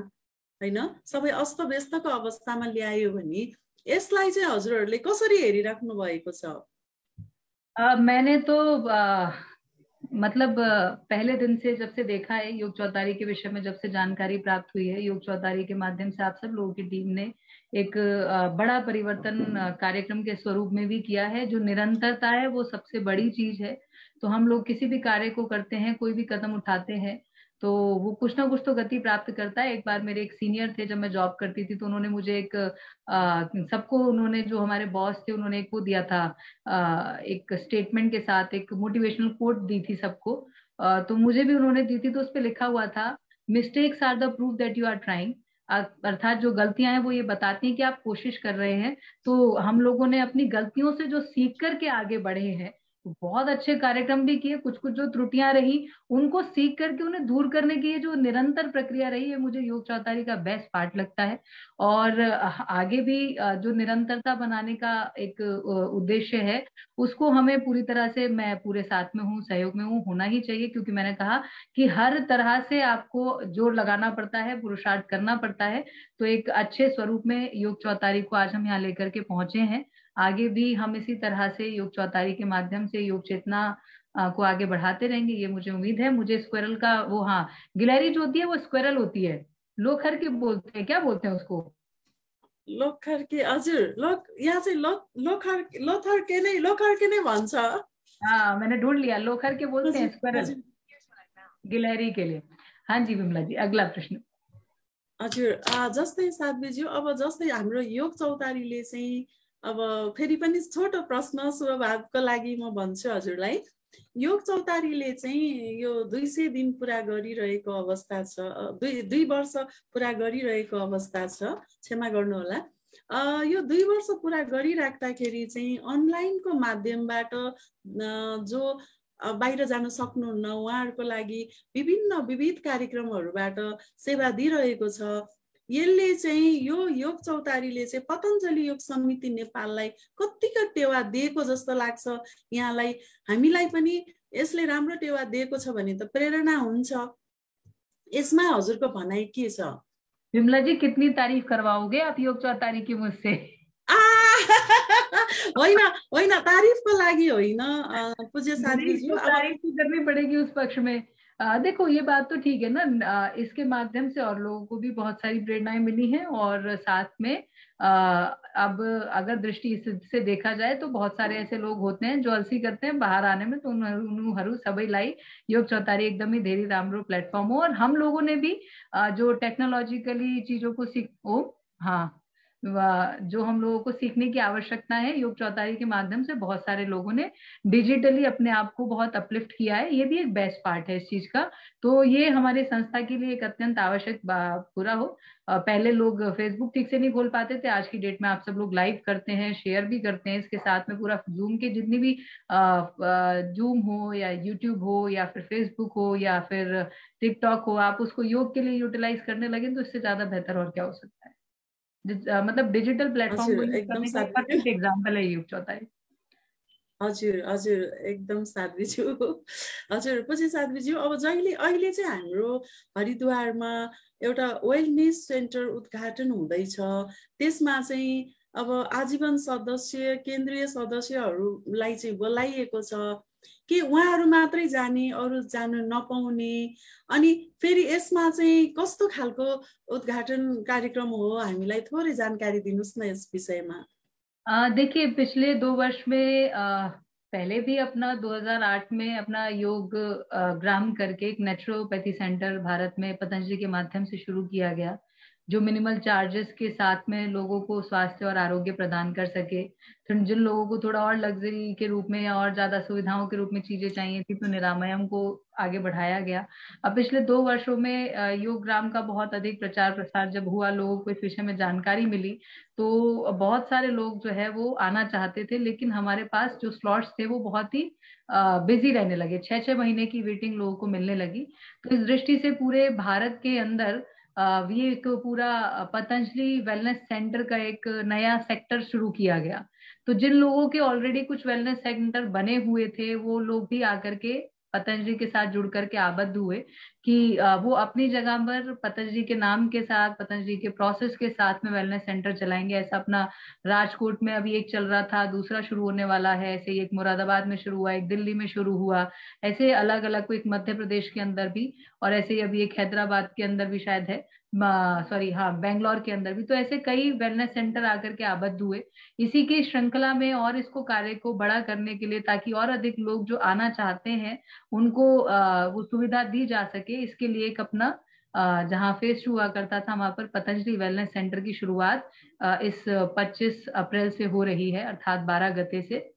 हैन सबै अस्तव्यस्तको अवस्थामा ल्यायो भने यसलाई चाहिँ हजुरहरूले कसरी हेरिराख्नु भएको छ? मैंने तो मतलब पहले दिन से जब से देखा है, योग चौतारी के विषय में जब से जानकारी प्राप्त हुई है, योग चौतारी के माध्यम से आप सब लोगों की टीम ने एक बड़ा परिवर्तन कार्यक्रम के स्वरूप में भी किया है। जो निरंतरता है वो सबसे बड़ी चीज है। तो हम लोग किसी भी कार्य को करते हैं, कोई भी कदम उठाते हैं, तो वो कुछ ना कुछ तो गति प्राप्त करता है। एक बार मेरे एक सीनियर थे, जब मैं जॉब करती थी, तो उन्होंने मुझे एक सबको, उन्होंने जो हमारे बॉस थे, उन्होंने एक वो दिया था, एक स्टेटमेंट के साथ एक मोटिवेशनल कोट दी थी सबको। तो मुझे भी उन्होंने दी थी, तो उस पर लिखा हुआ था, mistakes are the proof that you are trying. अर्थात जो गलतियां हैं वो ये बताती हैं कि आप कोशिश कर रहे हैं। तो हम लोगों ने अपनी गलतियों से जो सीख करके आगे बढ़े हैं, बहुत अच्छे कार्यक्रम भी किए। कुछ कुछ जो त्रुटियां रही उनको सीख करके उन्हें दूर करने की ये जो निरंतर प्रक्रिया रही है, मुझे योग चौतारी का बेस्ट पार्ट लगता है। और आगे भी जो निरंतरता बनाने का एक उद्देश्य है, उसको हमें पूरी तरह से, मैं पूरे साथ में हूँ, सहयोग में हूँ, होना ही चाहिए। क्योंकि मैंने कहा कि हर तरह से आपको जोर लगाना पड़ता है, पुरुषार्थ करना पड़ता है। तो एक अच्छे स्वरूप में योग चौतारी को आज हम यहाँ लेकर के पहुंचे हैं। आगे भी हम इसी तरह से योग चौतारी के माध्यम से योग चेतना को आगे बढ़ाते रहेंगे, ये मुझे उम्मीद है। मुझे स्क्वायरल का वो, हाँ, गिलहरी जो होती है वो स्क्वायरल होती है, लोखर के बोलते हैं, क्या बोलते हैं उसको? लोखर के, हजुर, यहाँ चाहिँ लोखर के नै भन्छ। हाँ, मैंने ढूंढ लिया, लोखर के बोलते हैं स्क्वायरल गिलहरी के लिए। हाँ जी बिमला जी, अगला प्रश्न। हजुर, जस्तै साध्वीज्यू, अब जस्तै हाम्रो योग चौतारीले चाहिँ अब फेरि पनि छोटो प्रश्न सुरुवातको लागि म भन्छु हजुरलाई। योग चौतारीले चाहिँ यो 200 दिन पुरा गरिरहेको अवस्था छ, दुई वर्ष पुरा गरिरहेको अवस्था छ, क्षमा गर्नुहोला। यो 2 वर्ष पुरा गरिराख्दाखेरि चाहिँ अनलाइनको माध्यमबाट जो बाहिर जान सक्नुहुन्न उहाँहरूको लागि विविध कार्यक्रमहरूबाट सेवा दिइरहेको छ। यसले चाहिँ यो योग चौतारीले चाहिँ पतञ्जलि योग समिति नेपाललाई कतिको टेवा दिएको जस्तो लाग्छ यहाँलाई? हामीलाई पनि यसले राम्रो टेवा दिएको छ भने त प्रेरणा हुन्छ। यसमा हजुरको भनाइ के छ? विमला जी, कितनी तारीफ करवाओगे आप योग चौतारी की मुझसे? होइन होइन, तारीफको लागि होइन पूज्य साध्वीज्यू, तारीफ तो करनी पड़ेगी उस पक्ष में। देखो, ये बात तो ठीक है ना, इसके माध्यम से और लोगों को भी बहुत सारी प्रेरणाएं मिली हैं। और साथ में अब अगर दृष्टि से देखा जाए तो बहुत सारे ऐसे लोग होते हैं जो अलसी करते हैं बाहर आने में, तो उन्होंने सभी लाई योग चौतारी एकदम ही धेरी राम्रो प्लेटफॉर्म हो। और हम लोगों ने भी जो टेक्नोलॉजिकली चीजों को जो हम लोगों को सीखने की आवश्यकता है, योग चौतारी के माध्यम से बहुत सारे लोगों ने डिजिटली अपने आप को बहुत अपलिफ्ट किया है। ये भी एक बेस्ट पार्ट है इस चीज का। तो ये हमारी संस्था के लिए एक अत्यंत आवश्यक पूरा हो। पहले लोग फेसबुक ठीक से नहीं खोल पाते थे, आज की डेट में आप सब लोग लाइव करते हैं, शेयर भी करते हैं। इसके साथ में पूरा जूम के जितनी भी जूम हो या यूट्यूब हो या फिर फेसबुक हो या फिर टिकटॉक हो, आप उसको योग के लिए यूटिलाइज करने लगे तो इससे ज्यादा बेहतर और क्या हो सकता है। मतलब डिजिटल प्लेटफॉर्म को हजुर यूज एकदम करने का साथीज्यू। परफेक्ट एग्जाम्पल है युग चौतारी। हजुर हजुर एकदम साध्वीज्यू। हजुर पछि साध्वीज्यू अब जहिले अहिले चाहिँ हाम्रो हरिद्वारमा एउटा वेलनेस सेन्टर उद्घाटन हुँदैछ, त्यसमा चाहिँ अब आजीवन सदस्य केन्द्रीय सदस्यहरूलाई चाहिँ बोलाइएको छ कि उहाँहरू मात्रै जाने, अरू जान नपाउने, अनि फेरि यसमा चाहिँ कस्तो खालको उद्घाटन कार्यक्रम हो, हामीलाई थोरै जानकारी दिनुस् न यस विषयमा। देखिए पिछले 2 वर्ष में पहले भी अपना 2008 में अपना योग ग्राम करके एक नेचुरोपैथी सेंटर भारत में पतंजलि के माध्यम से शुरू किया गया, जो मिनिमल चार्जेस के साथ में लोगों को स्वास्थ्य और आरोग्य प्रदान कर सके। तो जिन लोगों को थोड़ा और लग्जरी के रूप में या और ज्यादा सुविधाओं के रूप में चीजें चाहिए थी, तो निरामयम को आगे बढ़ाया गया। अब पिछले 2 वर्षों में योग ग्राम का बहुत अधिक प्रचार प्रसार जब हुआ, लोगों को इस विषय में जानकारी मिली, तो बहुत सारे लोग जो है वो आना चाहते थे, लेकिन हमारे पास जो स्लॉट्स थे वो बहुत ही बिजी रहने लगे। 6-6 महीने की वेटिंग लोगों को मिलने लगी। तो इस दृष्टि से पूरे भारत के अंदर ये एक पूरा पतंजलि वेलनेस सेंटर का एक नया सेक्टर शुरू किया गया। तो जिन लोगों के ऑलरेडी कुछ वेलनेस सेंटर बने हुए थे, वो लोग भी आकर के पतंजलि के साथ जुड़ करके आबद्ध हुए कि वो अपनी जगह पर पतंजलि के नाम के साथ, पतंजलि के प्रोसेस के साथ में वेलनेस सेंटर चलाएंगे। ऐसा अपना राजकोट में अभी एक चल रहा था, दूसरा शुरू होने वाला है। ऐसे ही एक मुरादाबाद में शुरू हुआ, एक दिल्ली में शुरू हुआ, ऐसे अलग अलग, कोई मध्य प्रदेश के अंदर भी, और ऐसे ही अभी एक हैदराबाद के अंदर भी शायद है, सॉरी हाँ बेंगलोर के अंदर भी। तो ऐसे कई वेलनेस सेंटर आकर के आबद्ध हुए इसी की श्रृंखला में, और इसको कार्य को बड़ा करने के लिए, ताकि और अधिक लोग जो आना चाहते हैं उनको वो सुविधा दी जा सके। इसके लिए एक अपना जहाँ फेस हुआ करता था वहां पर पतंजलि वेलनेस सेंटर की शुरुआत इस 25 अप्रैल से हो रही है, अर्थात 12 गते से।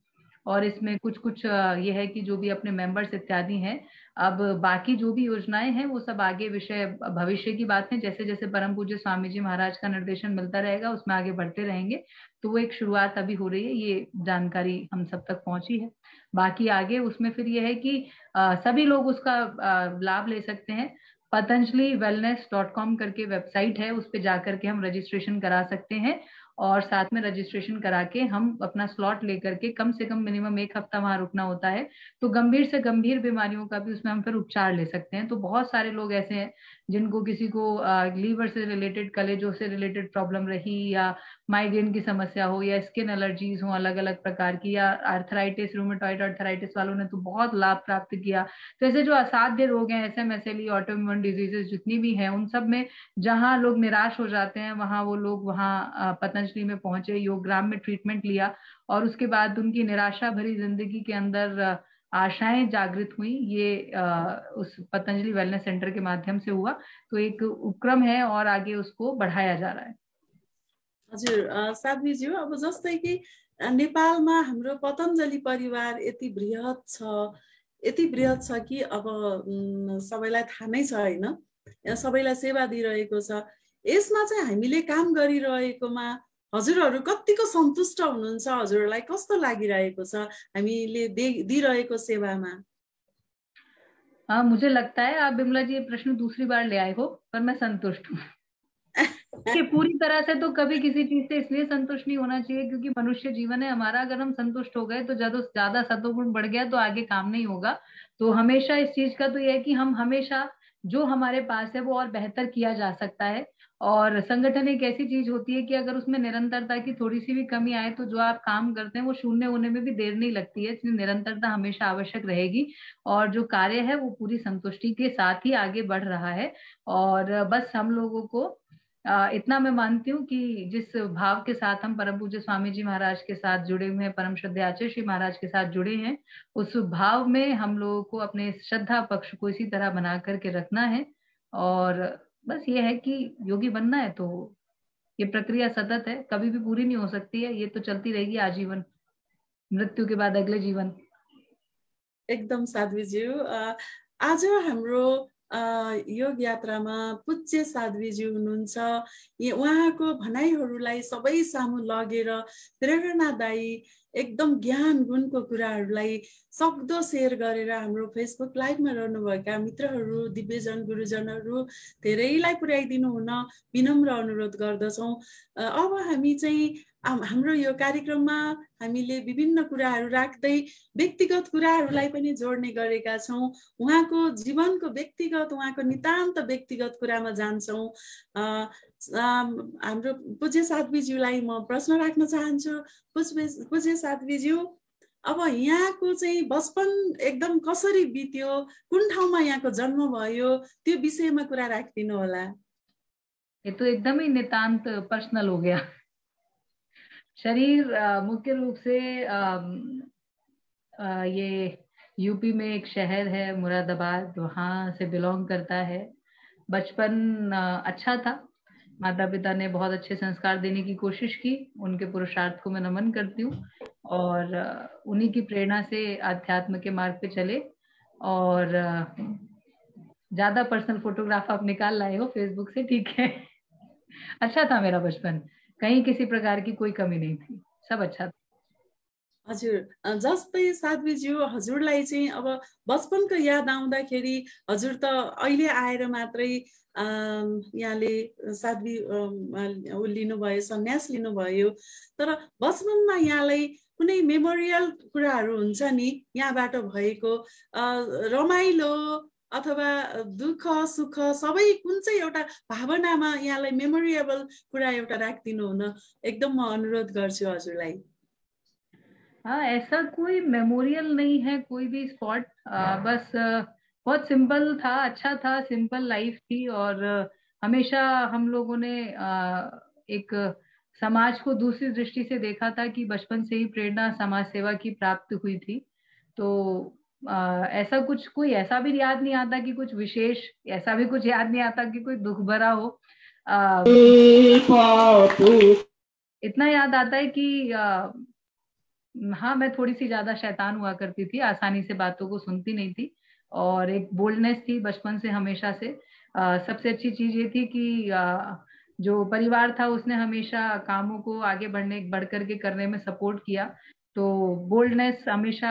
और इसमें कुछ कुछ ये है कि जो भी अपने मेंबर्स इत्यादि हैं, अब बाकी जो भी योजनाएं हैं वो सब आगे विषय भविष्य की बात है। जैसे जैसे परम पूज्य स्वामी जी महाराज का निर्देशन मिलता रहेगा उसमें आगे बढ़ते रहेंगे। तो वो एक शुरुआत अभी हो रही है, ये जानकारी हम सब तक पहुंची है। बाकी आगे उसमें फिर ये है कि सभी लोग उसका लाभ ले सकते हैं। patanjaliwellness.com करके वेबसाइट है, उस पर जाकर के हम रजिस्ट्रेशन करा सकते हैं, और साथ में रजिस्ट्रेशन करा के हम अपना स्लॉट लेकर के कम से कम मिनिमम 1 हफ्ता वहां रुकना होता है। तो गंभीर से गंभीर बीमारियों का भी उसमें हम फिर उपचार ले सकते हैं। तो बहुत सारे लोग ऐसे हैं जिनको किसी को लीवर से रिलेटेड, कलेजों से रिलेटेड प्रॉब्लम रही, या माइग्रेन की समस्या हो, या स्किन एलर्जीज हो अलग अलग प्रकार की, या आर्थराइटिस, रूमेटॉइड आर्थराइटिस वालों ने तो बहुत लाभ प्राप्त किया। तो ऐसे जो असाध्य रोग हैं, SMSLE, ऑटोइम्यून डिजीजेस जितनी भी हैं, उन सब में जहां लोग निराश हो जाते हैं, वहां वो लोग वहां पतंजलि में पहुंचे, योग ग्राम में ट्रीटमेंट लिया, और उसके बाद उनकी निराशा भरी जिंदगी के अंदर आशाएं जागृत हुई। ये उस पतंजलि वेलनेस सेंटर के माध्यम से हुआ। तो एक उपक्रम है और आगे उसको बढ़ाया जा रहा है। हजुर साध्वीज्यू, अब जस्तै कि नेपालमा हाम्रो पतञ्जलि परिवार यति बृहत छ कि अब सबैलाई थाहा नै छ हैन, सबैलाई सेवा दिइरहेको छ। यसमा चाहिँ हामीले काम गरिरहेकोमा हजुरहरू कतिको सन्तुष्ट हुनुहुन्छ, हजुरहरूलाई कस्तो लागिरहेको छ हामीले दिइरहेको सेवामा? हाँ, मुझे लगता है आप बिमला जी ये प्रश्न दूसरी बार ले आए हो, पर मैं संतुष्ट हूँ। कि पूरी तरह से तो कभी किसी चीज से इसलिए संतुष्ट नहीं होना चाहिए क्योंकि मनुष्य जीवन है हमारा। अगर हम संतुष्ट हो गए तो ज्यादा सत्वगुण बढ़ गया तो आगे काम नहीं होगा। तो हमेशा इस चीज का तो यह है कि हम हमेशा जो हमारे पास है वो और बेहतर किया जा सकता है। और संगठन एक ऐसी चीज होती है कि अगर उसमें निरंतरता की थोड़ी सी भी कमी आए तो जो आप काम करते हैं वो शून्य होने में भी देर नहीं लगती है। इसलिए निरंतरता हमेशा आवश्यक रहेगी, और जो कार्य है वो पूरी संतुष्टि के साथ ही आगे बढ़ रहा है। और बस हम लोगों को इतना मैं मानती हूँ कि जिस भाव के साथ हम परम पूज्य स्वामी जी महाराज के साथ जुड़े हुए हैं, परम श्रद्धेय आचार्य श्री महाराज के साथ जुड़े हैं, उस भाव में हम लोगों को अपने श्रद्धा पक्ष को इसी तरह बना करके रखना है। और बस ये है कि योगी बनना है तो ये प्रक्रिया सतत है, कभी भी पूरी नहीं हो सकती है, ये तो चलती रहेगी आजीवन, मृत्यु के बाद अगले जीवन। एकदम साध्वीज्यू, आज हाम्रो योग यात्रामा पूज्य साध्वीज्यू हुनुहुन्छ। उहाँको भनाइहरूलाई सबै सामु लगेर प्रेरणादायी एकदम ज्ञान गुणको कुराहरूलाई सक्दो सेयर गरेर हाम्रो फेसबुक लाइभमा रहनुभएका मित्रहरू, दिव्यजन, गुरुजनहरू धेरैलाई पुर्याइदिनु हुन विनम्र अनुरोध गर्दछौँ। अब हामी चाहिँ हाम्रो यो कार्यक्रममा हामीले विभिन्न कुराहरू राख्दै व्यक्तिगत कुराहरूलाई पनि जोड्ने गरेका छौँ। उहाँको जीवनको व्यक्तिगत, उहाँको नितान्त व्यक्तिगत कुरामा जान्छौँ। हाम्रो पूज्य साध्वीज्यूलाई म प्रश्न राख्न चाहन्छु। पूज्य साध्वीज्यू, अब यहाँको चाहिँ बचपन एकदम कसरी बित्यो, कुन ठाउँमा यहाँको जन्म भयो, त्यो विषयमा कुरा राखिदिनु होला। ये तो एकदम ही नितांत पर्सनल हो गया। शरीर मुख्य रूप से ये यूपी में एक शहर है मुरादाबाद, वहाँ से बिलोंग करता है। बचपन अच्छा था, माता पिता ने बहुत अच्छे संस्कार देने की कोशिश की, उनके पुरुषार्थ को मैं नमन करती हूँ और उन्हीं की प्रेरणा से आध्यात्म के मार्ग पे चले। और ज्यादा पर्सनल फोटोग्राफ आप निकाल लाए हो फेसबुक से, ठीक है। अच्छा था मेरा बचपन, कहीं किसी प्रकार की कोई कमी नहीं थी, सब अच्छा था। हजुर, जस्तै साध्वीज्यू, हजुरलाई चाहिँ अब बचपनको याद आउँदाखेरि हजुर त अहिले आएर मात्रै यहाँले साध्वी लिनुभयो, सन्यास लिनुभयो, तर बचपनमा यहाँलाई कुनै मेमोरियल कुराहरू हुन्छ नि यहाँबाट भएको, रमाइलो अथवा दुःख सुख सबै कुन चाहिँ एउटा भावनामा यहाँलाई मेमोरिएबल कुरा एउटा राखिदिनु हुन एकदम म अनुरोध गर्छु हजुरलाई। हाँ, ऐसा कोई मेमोरियल नहीं है कोई भी स्पॉट, बस बहुत सिंपल था, अच्छा था, सिंपल लाइफ थी। और हमेशा हम लोगों ने एक समाज को दूसरी दृष्टि से देखा था कि बचपन से ही प्रेरणा समाज सेवा की प्राप्त हुई थी। तो ऐसा कुछ कोई ऐसा भी याद नहीं आता कि कुछ विशेष, ऐसा भी कुछ याद नहीं आता कि कोई दुख भरा हो। इतना याद आता है कि हाँ, मैं थोड़ी सी ज्यादा शैतान हुआ करती थी, आसानी से बातों को सुनती नहीं थी और एक बोल्डनेस थी बचपन से हमेशा से। सबसे अच्छी चीज ये थी कि जो परिवार था उसने हमेशा कामों को आगे बढ़ करके करने में सपोर्ट किया। तो बोल्डनेस हमेशा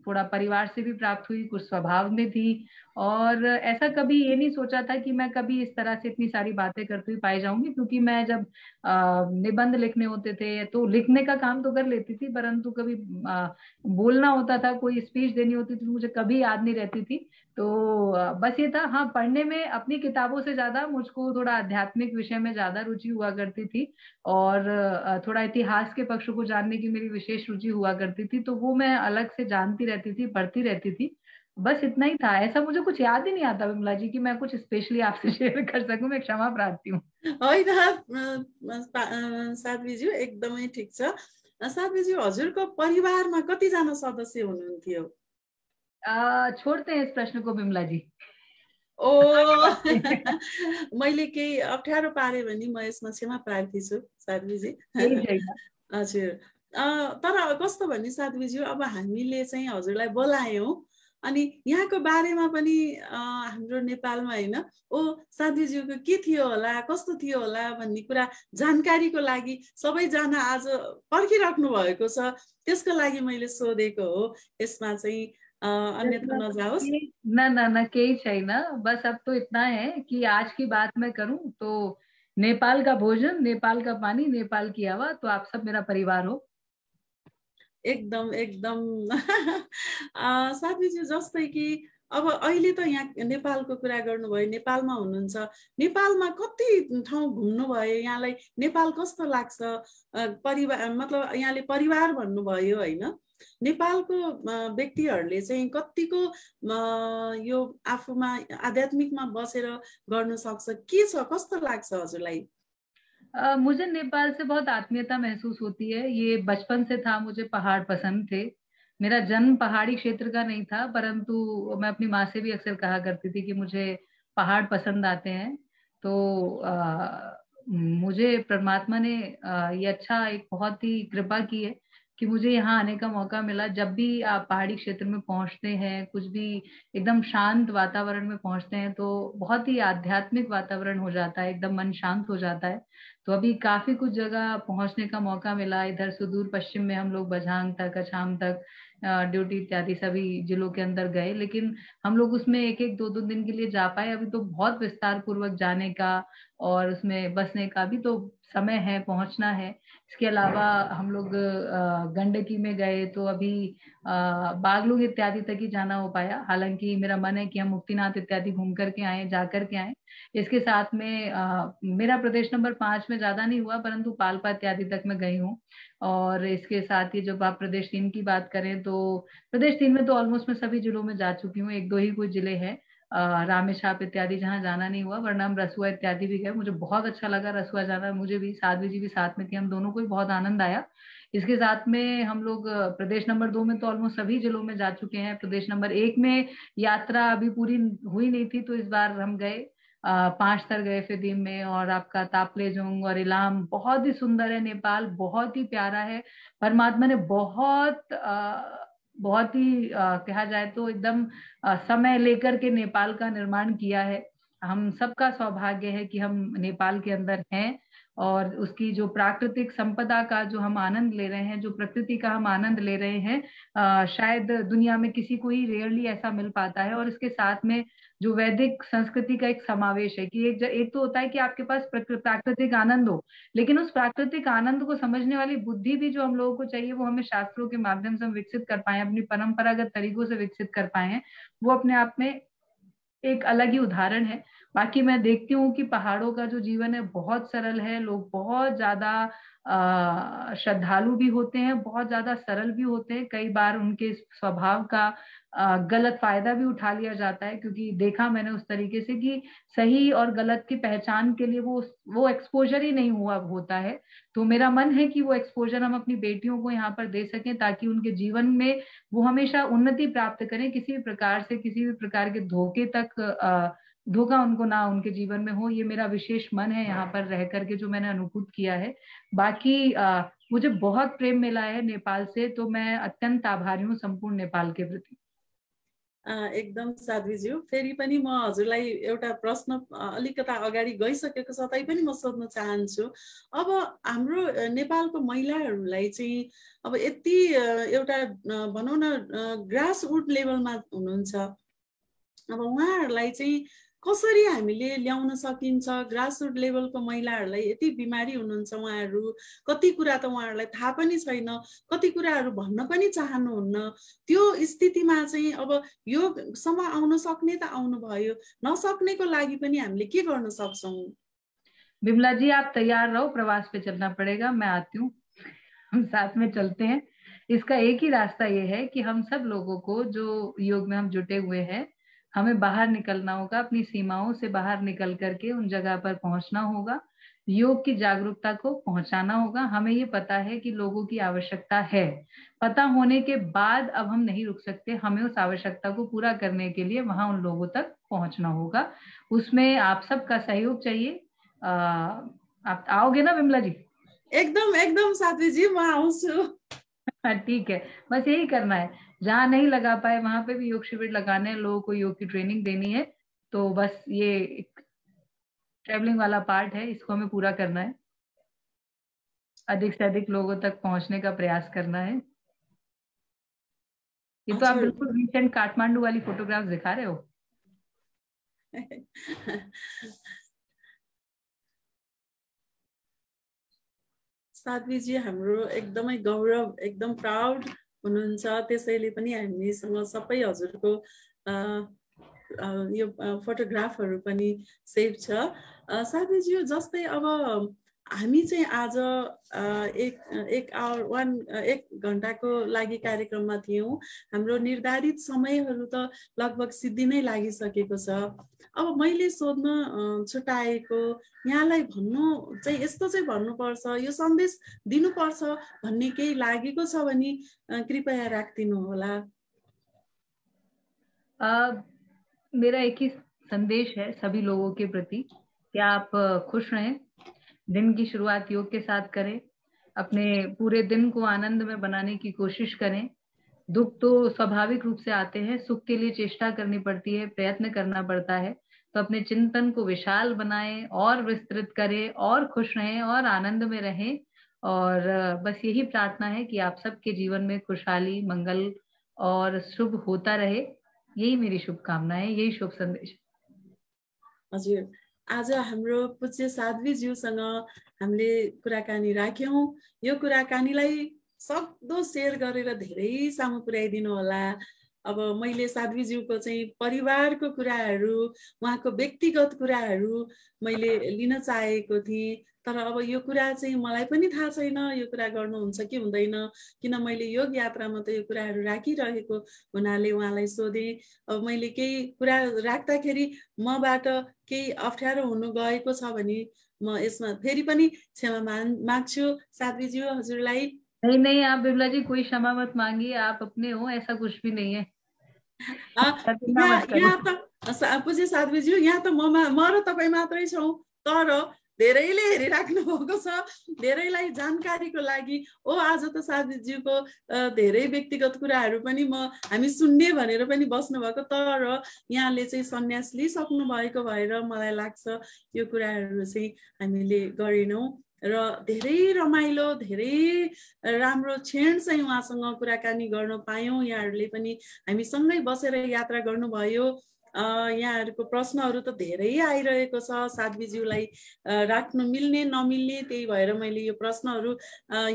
थोड़ा परिवार से भी प्राप्त हुई, कुछ स्वभाव में थी। और ऐसा कभी ये नहीं सोचा था कि मैं कभी इस तरह से इतनी सारी बातें करती हुई पाई जाऊंगी, क्योंकि मैं जब निबंध लिखने होते थे तो लिखने का काम तो कर लेती थी, परंतु कभी बोलना होता था, कोई स्पीच देनी होती थी, मुझे कभी याद नहीं रहती थी। तो बस ये था। हाँ, पढ़ने में अपनी किताबों से ज्यादा मुझको थोड़ा आध्यात्मिक विषय में ज्यादा रुचि हुआ करती थी और थोड़ा इतिहास के पक्ष को जानने की मेरी विशेष रुचि हुआ करती थी। तो वो मैं अलग से जानती रहती थी, पढ़ती रहती थी। बस इतना ही था, ऐसा मुझे कुछ याद ही नहीं आता विमला जी कि मैं कुछ स्पेशली आपसे शेयर कर सकूं। मैं क्षमा प्रार्थी हूँ। साध्वीज्यू एकदमै ठिक छ। साध्वीज्यू, हजुरको परिवारमा कतिजना सदस्य हुनुहुन्थ्यो? छोड़ते हैं इस प्रश्न को विमला जी। ओ मैले केही अप्ठ्यारो पारे भने म यसमा क्षमा प्रार्थी छु साध्वीजी। हजुर, तर कस्तो भने साध्वीज्यू, अब हामीले चाहिँ हजुरलाई बोलायौँ अनि यहाँको बारेमा पनि हाम्रो नेपालमा हैन, ओ साध्वीज्यूको के थियो होला, कस्तो थियो होला भन्ने कुरा जानकारीको लागि सबैजना आज पर्खिराख्नु भएको छ, त्यसको लागि मैले सोधेको हो। यसमा चाहिँ अन्यथा नजाओस्। ना ना ना, केही छैन। बस अब तो इतना है कि आज की बात मैं करूं तो नेपाल का भोजन, नेपाल का पानी, नेपाल की हवा, तो आप सब मेरा परिवार हो। एकदम एकदम साध्वीज्यू, जस्तै कि अब अहिले त यहाँ नेपालको कुरा गर्नुभयो, नेपालमा हुनुहुन्छ, नेपालमा कति ठाउँ घुम्नुभयो, यहाँलाई नेपाल कस्तो लाग्छ? परिवार मतलब यहाँले परिवार भन्नुभयो हैन, नेपालको व्यक्तिहरूले चाहिँ कतिको यो आफूमा आध्यात्मिकमा बसेर गर्न सक्छ, के छ, कस्तो लाग्छ हजुरलाई? मुझे नेपाल से बहुत आत्मीयता महसूस होती है। ये बचपन से था, मुझे पहाड़ पसंद थे। मेरा जन्म पहाड़ी क्षेत्र का नहीं था, परंतु मैं अपनी माँ से भी अक्सर कहा करती थी कि मुझे पहाड़ पसंद आते हैं। तो मुझे परमात्मा ने ये अच्छा एक बहुत ही कृपा की है कि मुझे यहाँ आने का मौका मिला। जब भी आप पहाड़ी क्षेत्र में पहुंचते हैं, कुछ भी एकदम शांत वातावरण में पहुंचते हैं, तो बहुत ही आध्यात्मिक वातावरण हो जाता है, एकदम मन शांत हो जाता है। तो अभी काफी कुछ जगह पहुंचने का मौका मिला। इधर सुदूर पश्चिम में हम लोग बझांग तक, अछाम तक, ड्यूटी इत्यादि सभी जिलों के अंदर गए, लेकिन हम लोग उसमें एक एक दो दो दिन के लिए जा पाए। अभी तो बहुत विस्तार पूर्वक जाने का और उसमें बसने का भी तो समय है, पहुंचना है। इसके अलावा हम लोग गंडकी में गए, तो अभी बागलुग इत्यादि तक ही जाना हो पाया। हालांकि मेरा मन है कि हम मुक्तिनाथ इत्यादि घूम करके आए, जा करके आए। इसके साथ में मेरा प्रदेश नंबर 5 में ज्यादा नहीं हुआ, परंतु पाल्पा इत्यादि तक मैं गई हूँ। और इसके साथ ही जब आप प्रदेश 3 की बात करें, तो प्रदेश 3 में तो ऑलमोस्ट मैं सभी जिलों में जा चुकी हूँ। एक दो ही कुछ जिले हैं, रामेछाप इत्यादि, जहाँ जाना नहीं हुआ, वरना हम रसुआ इत्यादि भी गए। मुझे बहुत अच्छा लगा रसुआ जाना, मुझे भी, साध्वी जी भी साथ में थी, हम दोनों को भी बहुत आनंद आया। इसके साथ में हम लोग प्रदेश नंबर 2 में तो ऑलमोस्ट सभी जिलों में जा चुके हैं। प्रदेश नंबर 1 में यात्रा अभी पूरी हुई नहीं थी, तो इस बार हम गए, 5 स्तर गए फिर में, और आपका तापलेजुंग और इलाम। बहुत ही सुंदर है नेपाल, बहुत ही प्यारा है। परमात्मा ने बहुत ही कहा जाए तो एकदम समय लेकर के नेपाल का निर्माण किया है। हम सबका सौभाग्य है कि हम नेपाल के अंदर हैं, और उसकी जो प्राकृतिक संपदा का जो हम आनंद ले रहे हैं, जो प्रकृति का हम आनंद ले रहे हैं, शायद दुनिया में किसी को ही रेयरली ऐसा मिल पाता है। और इसके साथ में जो वैदिक संस्कृति का एक समावेश है, कि एक तो होता है कि आपके पास प्राकृतिक आनंद हो, लेकिन उस प्राकृतिक आनंद को समझने वाली बुद्धि भी जो हम लोगों को चाहिए, वो हमें शास्त्रों के माध्यम से हम विकसित कर पाए, अपनी परंपरागत तरीकों से विकसित कर पाए हैं। वो अपने आप में एक अलग ही उदाहरण है। बाकी मैं देखती हूँ कि पहाड़ों का जो जीवन है बहुत सरल है, लोग बहुत ज्यादा श्रद्धालु भी होते हैं, बहुत ज्यादा सरल भी होते हैं। कई बार उनके स्वभाव का गलत फायदा भी उठा लिया जाता है, क्योंकि देखा मैंने उस तरीके से कि सही और गलत की पहचान के लिए वो एक्सपोजर ही नहीं हुआ होता है। तो मेरा मन है कि वो एक्सपोजर हम अपनी बेटियों को यहाँ पर दे सकें, ताकि उनके जीवन में वो हमेशा उन्नति प्राप्त करें, किसी भी प्रकार से, किसी भी प्रकार के धोखे तक धोखा उनको ना उनके जीवन में हो। ये मेरा विशेष मन है यहाँ पर रह करके, जो मैंने अनुभूत किया है। बाकी मुझे बहुत प्रेम मिला है नेपाल से, तो मैं अत्यंत आभारी हूँ संपूर्ण नेपाल के प्रति। एकदम साध्वीज्यू, फेरि पनि म हजुरलाई एउटा प्रश्न अलिकता अगाडि गइसकेको छ, तैपनि म सोध्न चाहन्छु। अब हाम्रो नेपालको महिलाहरूलाई चाहिँ अब यति एउटा भनौँ न ग्रास रुट लेभलमा हुनुहुन्छ, अब उहाँहरूलाई चाहिँ कसरी हामीले ल्याउन सकिन्छ? ग्रासरुट लेभलको महिलाहरूलाई यति बिमारी हुनुहुन्छ उहाँहरू, कति कुरा त उहाँहरूलाई थाहा पनि छैन, कति कुराहरू भन्न पनि चाहनुहुन्न। त्यो स्थितिमा चाहिँ अब योगसम्म आउन सक्ने त आउनुभयो, नसक्नेको लागि पनि हामीले के गर्न सक्छौँ? विमला जी, आप तैयार रहो, प्रवास पे चलना पड़ेगा, मैं आती हूँ, हम साथ में चलते हैं। इसका एक ही रास्ता ये है कि हम सब लोगों को, जो योग में हम जुटे हुए हैं, हमें बाहर निकलना होगा, अपनी सीमाओं से बाहर निकल करके उन जगह पर पहुंचना होगा, योग की जागरूकता को पहुंचाना होगा। हमें ये पता है कि लोगों की आवश्यकता है, पता होने के बाद अब हम नहीं रुक सकते, हमें उस आवश्यकता को पूरा करने के लिए वहां उन लोगों तक पहुंचना होगा। उसमें आप सबका सहयोग चाहिए। आप आओगे ना विमला जी? एकदम एकदम साध्वीजी, म आउँछु। ठीक है, बस यही करना है। जहाँ नहीं लगा पाए वहां पे भी योग शिविर लगाने हैं, लोगों को योग की ट्रेनिंग देनी है। तो बस ये एक ट्रेवलिंग वाला पार्ट है, इसको हमें पूरा करना है, अधिक से अधिक लोगों तक पहुंचने का प्रयास करना है। ये तो आप बिल्कुल रिसेंट काठमांडू वाली फोटोग्राफ दिखा रहे हो। साध्वीजी हाम्रो एकदमै गौरव, एकदम प्राउड हुनुहुन्छ, त्यसैले पनि हामीसँग सबै हजुरको यो फोटोग्राफहरू पनि सेभ छ। साध्वीजी, जस्तै अब हामी चाहिँ आज एक घन्टाको लागि कार्यक्रममा थियौँ। हाम्रो निर्धारित समयहरू त लगभग सिद्धि नै लागिसकेको छ। अब मैले सोध्न छुटाएको, यहाँलाई भन्नु चाहिँ यस्तो चाहिँ भन्नुपर्छ, यो सन्देश दिनुपर्छ भन्ने केही लागेको छ भने कृपया राखिदिनु होला। मेरा एक ही संदेश है सभी लोगों के प्रति कि आप खुश रहें, दिन की शुरुआत योग के साथ करें, अपने पूरे दिन को आनंद में बनाने की कोशिश करें। दुख तो स्वाभाविक रूप से आते हैं, सुख के लिए चेष्टा करनी पड़ती है, प्रयत्न करना पड़ता है। तो अपने चिंतन को विशाल बनाएं और विस्तृत करें और खुश रहें और आनंद में रहें। और बस यही प्रार्थना है कि आप सबके जीवन में खुशहाली, मंगल और शुभ होता रहे। यही मेरी शुभकामना है, यही शुभ संदेश। हजुर, आज हाम्रो पूज्य साध्वीज्यूसँग हामीले कुराकानी राख्यौं। यो कुराकानीलाई सक्दो शेयर गरेर धेरै सामु पुर्याइदिनु होला। अब मैले साध्वीज्यूको चाहिँ परिवारको कुराहरू, उहाँको व्यक्तिगत कुराहरू मैले लिन चाहेको थिएँ, तर अब यो कुरा चाहिँ मलाई पनि थाहा छैन यो कुरा गर्नुहुन्छ कि हुँदैन, किन मैले योग यात्रामा त यो कुराहरू राखिरहेको हुनाले उहाँलाई सोधेँ। अब मैले केही कुरा राख्दाखेरि मबाट केही अप्ठ्यारो हुनु गएको छ भने म यसमा फेरि पनि क्षमा माग्छु साध्वीज्यू हजुरलाई। नहीं नहीं, आप बिमला जी कोई क्षमा मत मांगिए, आप अपने हो, ऐसा कुछ भी नहीं है। यहाँ त पूज्य साध्वीज्यू, यहाँ त म र तपाईँ मात्रै छौँ, तर धेरैले हेरिराख्नु भएको छ। धेरैलाई जानकारीको लागि आज त साध्वीज्यूको धेरै व्यक्तिगत कुराहरू पनि हामी सुन्ने भनेर पनि बस्नु भएको, तर यहाँले चाहिँ सन्यास लिइसक्नु भएको भएर मलाई लाग्छ यो कुराहरू चाहिँ हामीले गरेनौँ र धेरै रमाइलो, धेरै राम्रो क्षण चाहिँ उहाँसँग कुराकानी गर्न पायौँ। यहाँहरूले पनि हामीसँगै बसेर यात्रा गर्नुभयो। यहाँहरूको प्रश्नहरू त धेरै आइरहेको छ, साध्वीज्यूलाई राख्नु मिल्ने नमिल्ने, त्यही भएर मैले यो प्रश्नहरू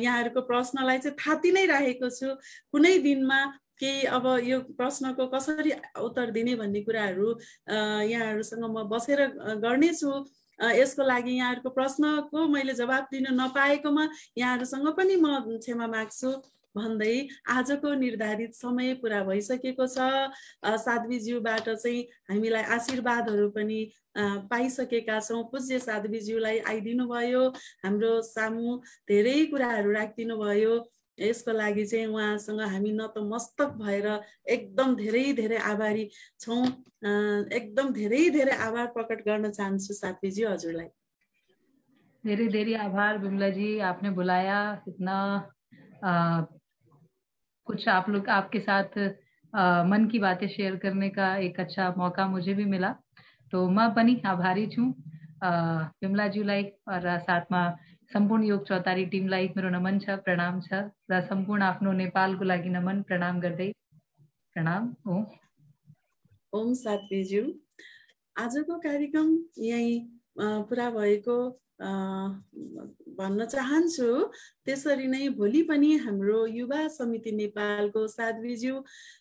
यहाँहरूको प्रश्नलाई चाहिँ थाती नै राखेको छु। कुनै दिनमा केही अब यो प्रश्नको कसरी उत्तर दिने भन्ने कुराहरू यहाँहरूसँग म बसेर गर्नेछु। यसको लागि यहाँहरूको प्रश्नको मैले जवाब दिन नपाएकोमा यहाँहरूसँग पनि म क्षमा माग्छु भन्दै आजको निर्धारित समय पुरा भइसकेको छ। साध्वीज्यूबाट चाहिँ हामीलाई आशीर्वादहरू पनि पाइसकेका छौँ। पूज्य साध्वीज्यूलाई आइदिनु भयो, हाम्रो सामु धेरै कुराहरू राखिदिनु भयो। यसको लागि चाहिँ उहाँसँग हामी नतमस्तक भएर एकदम धेरै धेरै आभारी छौँ। एकदम धेरै धेरै आभार प्रकट गर्न चाहन्छु साध्वीज्यू हजुरलाई। धेरै धेरै आभार बिमला जी, आपने बुलाया, इतना कुछ आप लोग आपके साथ मन की बातें शेयर करने का एक अच्छा मौका मुझे भी मिला, तो मैं पनि आभारी छु बिमला ज्यूलाई र साथमा सम्पूर्ण योग चौतारी टिमलाई मेरो नमन छ, प्रणाम छ र सम्पूर्ण आफ्नो नेपालको लागि नमन प्रणाम गर्दै प्रणाम। ओम साध्वीज्यू, आजको कार्यक्रम यही पुरा भएको भन्न चाहन्छु। त्यसरी नै भोलि पनि हाम्रो युवा समिति नेपालको साध्वीज्यू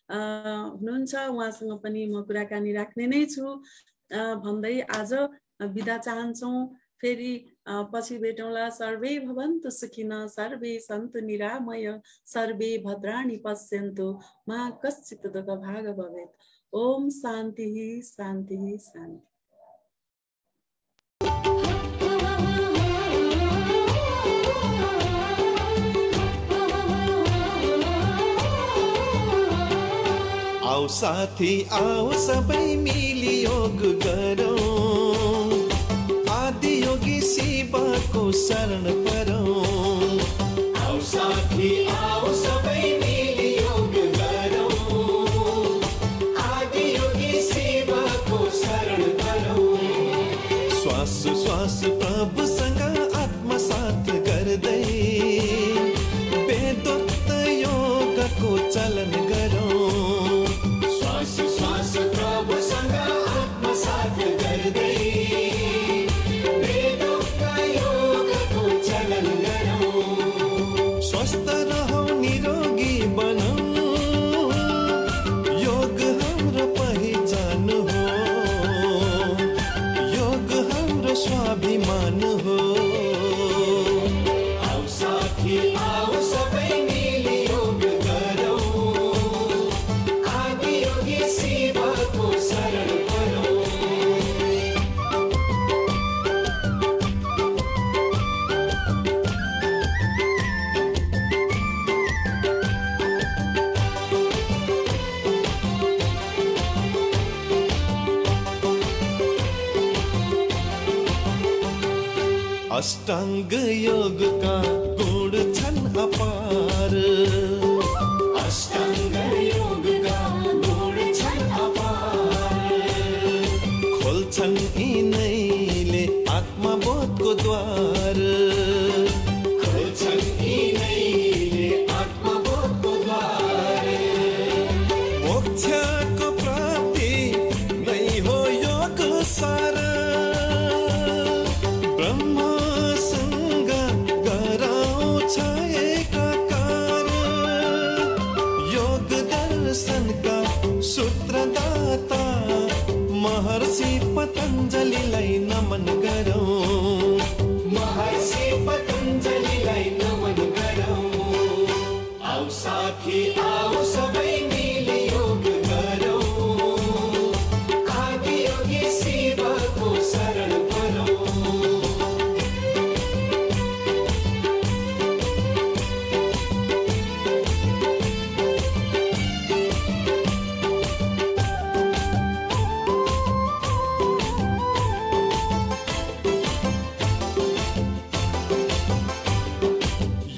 हुनुहुन्छ, उहाँसँग पनि म कुराकानी राख्ने नै छु भन्दै आज बिदा चाहन्छौँ। फेरि पछि भेटौँला। सर्वे भवन्तु सुखिनः, सर्वे सन्तु निरामय, सर्वे भद्राणि पश्यन्तु, मा कश्चित् दुःखभाग् भवेत्। ओम शान्ति शान्ति शान्ति। आओ साथी आओ सबै मिली योग गरौँ, आदि योगी शिवको शरण परौँ। आओ साथी आओ सबै मिली योग गरौँ, आदि योगी शिवको शरण परौँ। श्वास श्वास प्रभुसँग आत्मसात गर्दै वेदोक्त योगको चलन गरौँ। स्वस्थ रहौ निरोगी बनौ, योग हाम्रो पहिचान हो, योग हाम्रो स्वाभिमान हो। आओ साथी आओ सबै मिली योग गरौँ, आदि योगी शिवको शरण परौँ। अष्टाङ्ग योगका गुण छन् अपार अष्टाङ्ग योगका गुण छन् अपार खोल्छन् यिनैले आत्मबोधको द्वार खोल्छन् यिनैले आत्मबोधको द्वार मोक्षको प्राप्ति नै हो योग सार सूत्रदाता महर्षि पतञ्जलिलाई नमन गरौँ महर्षि पतञ्जलिलाई नमन गरौँ आऊ साथी आऊ सबै मिली योग गरौँ आदि योगी शिवको शरण परौँ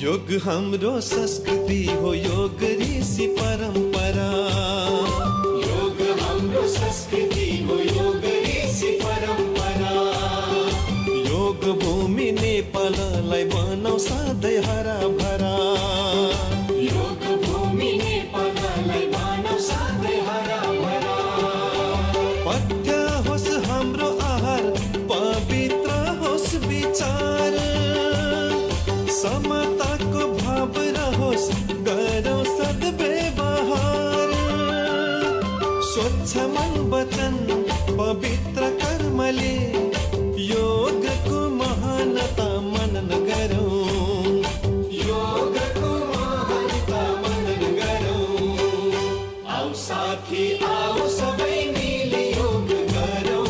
योग हाम्रो संस्कृति हो योग ऋषि परम्परा योग हाम्रो संस्कृति हो योग ऋषि परम्परा योग भूमि नेपाललाई बनाऊ सधैँ हरा भरा योग भूमि नेपाललाई बनाऊ सधैँ हरा भरा पथ्य होस् हाम्रो आहार पवित्र होस् विचार समताको भाव रहोस् गरौँ सद्व्यवहार स्वच्छ मन वचन पवित्र कर्मले योगको महानता मनन गरौँ योगको महानता मनन गरौँ आऊ साथी आऊ सबै मिली योग गरौँ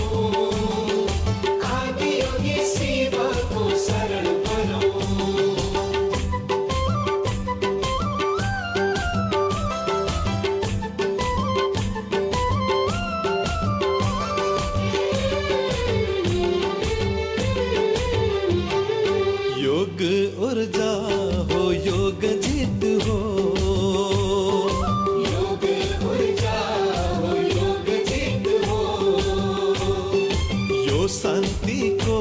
आदि योगी शिवको शरण परौँ योग ऊर्जा हो योग जित हो योग ऊर्जा हो योग जित हो यो शान्तिको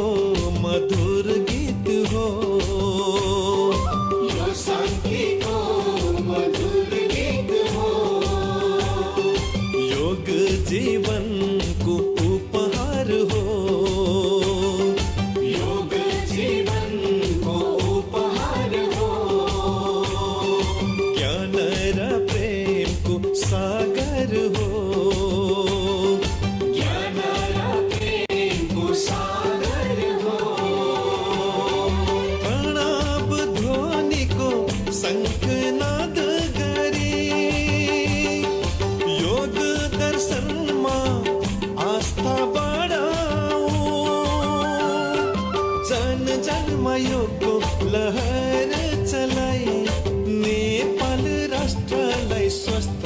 मधुर गीत हो यो शान्तिको मधुर गीत हो योग जीवनको उपहार हो योग जीवनको उपहार हो ज्ञान र प्रेमको सागर हो ज्ञान र प्रेमको सागर हो प्रणव ध्वनिको शङ्खनाद गरी योग दर्शनमा आस्था बढाऊ जन जनमा योगको लहर चलाई नेपाल राष्ट्रलाई स्वस्थ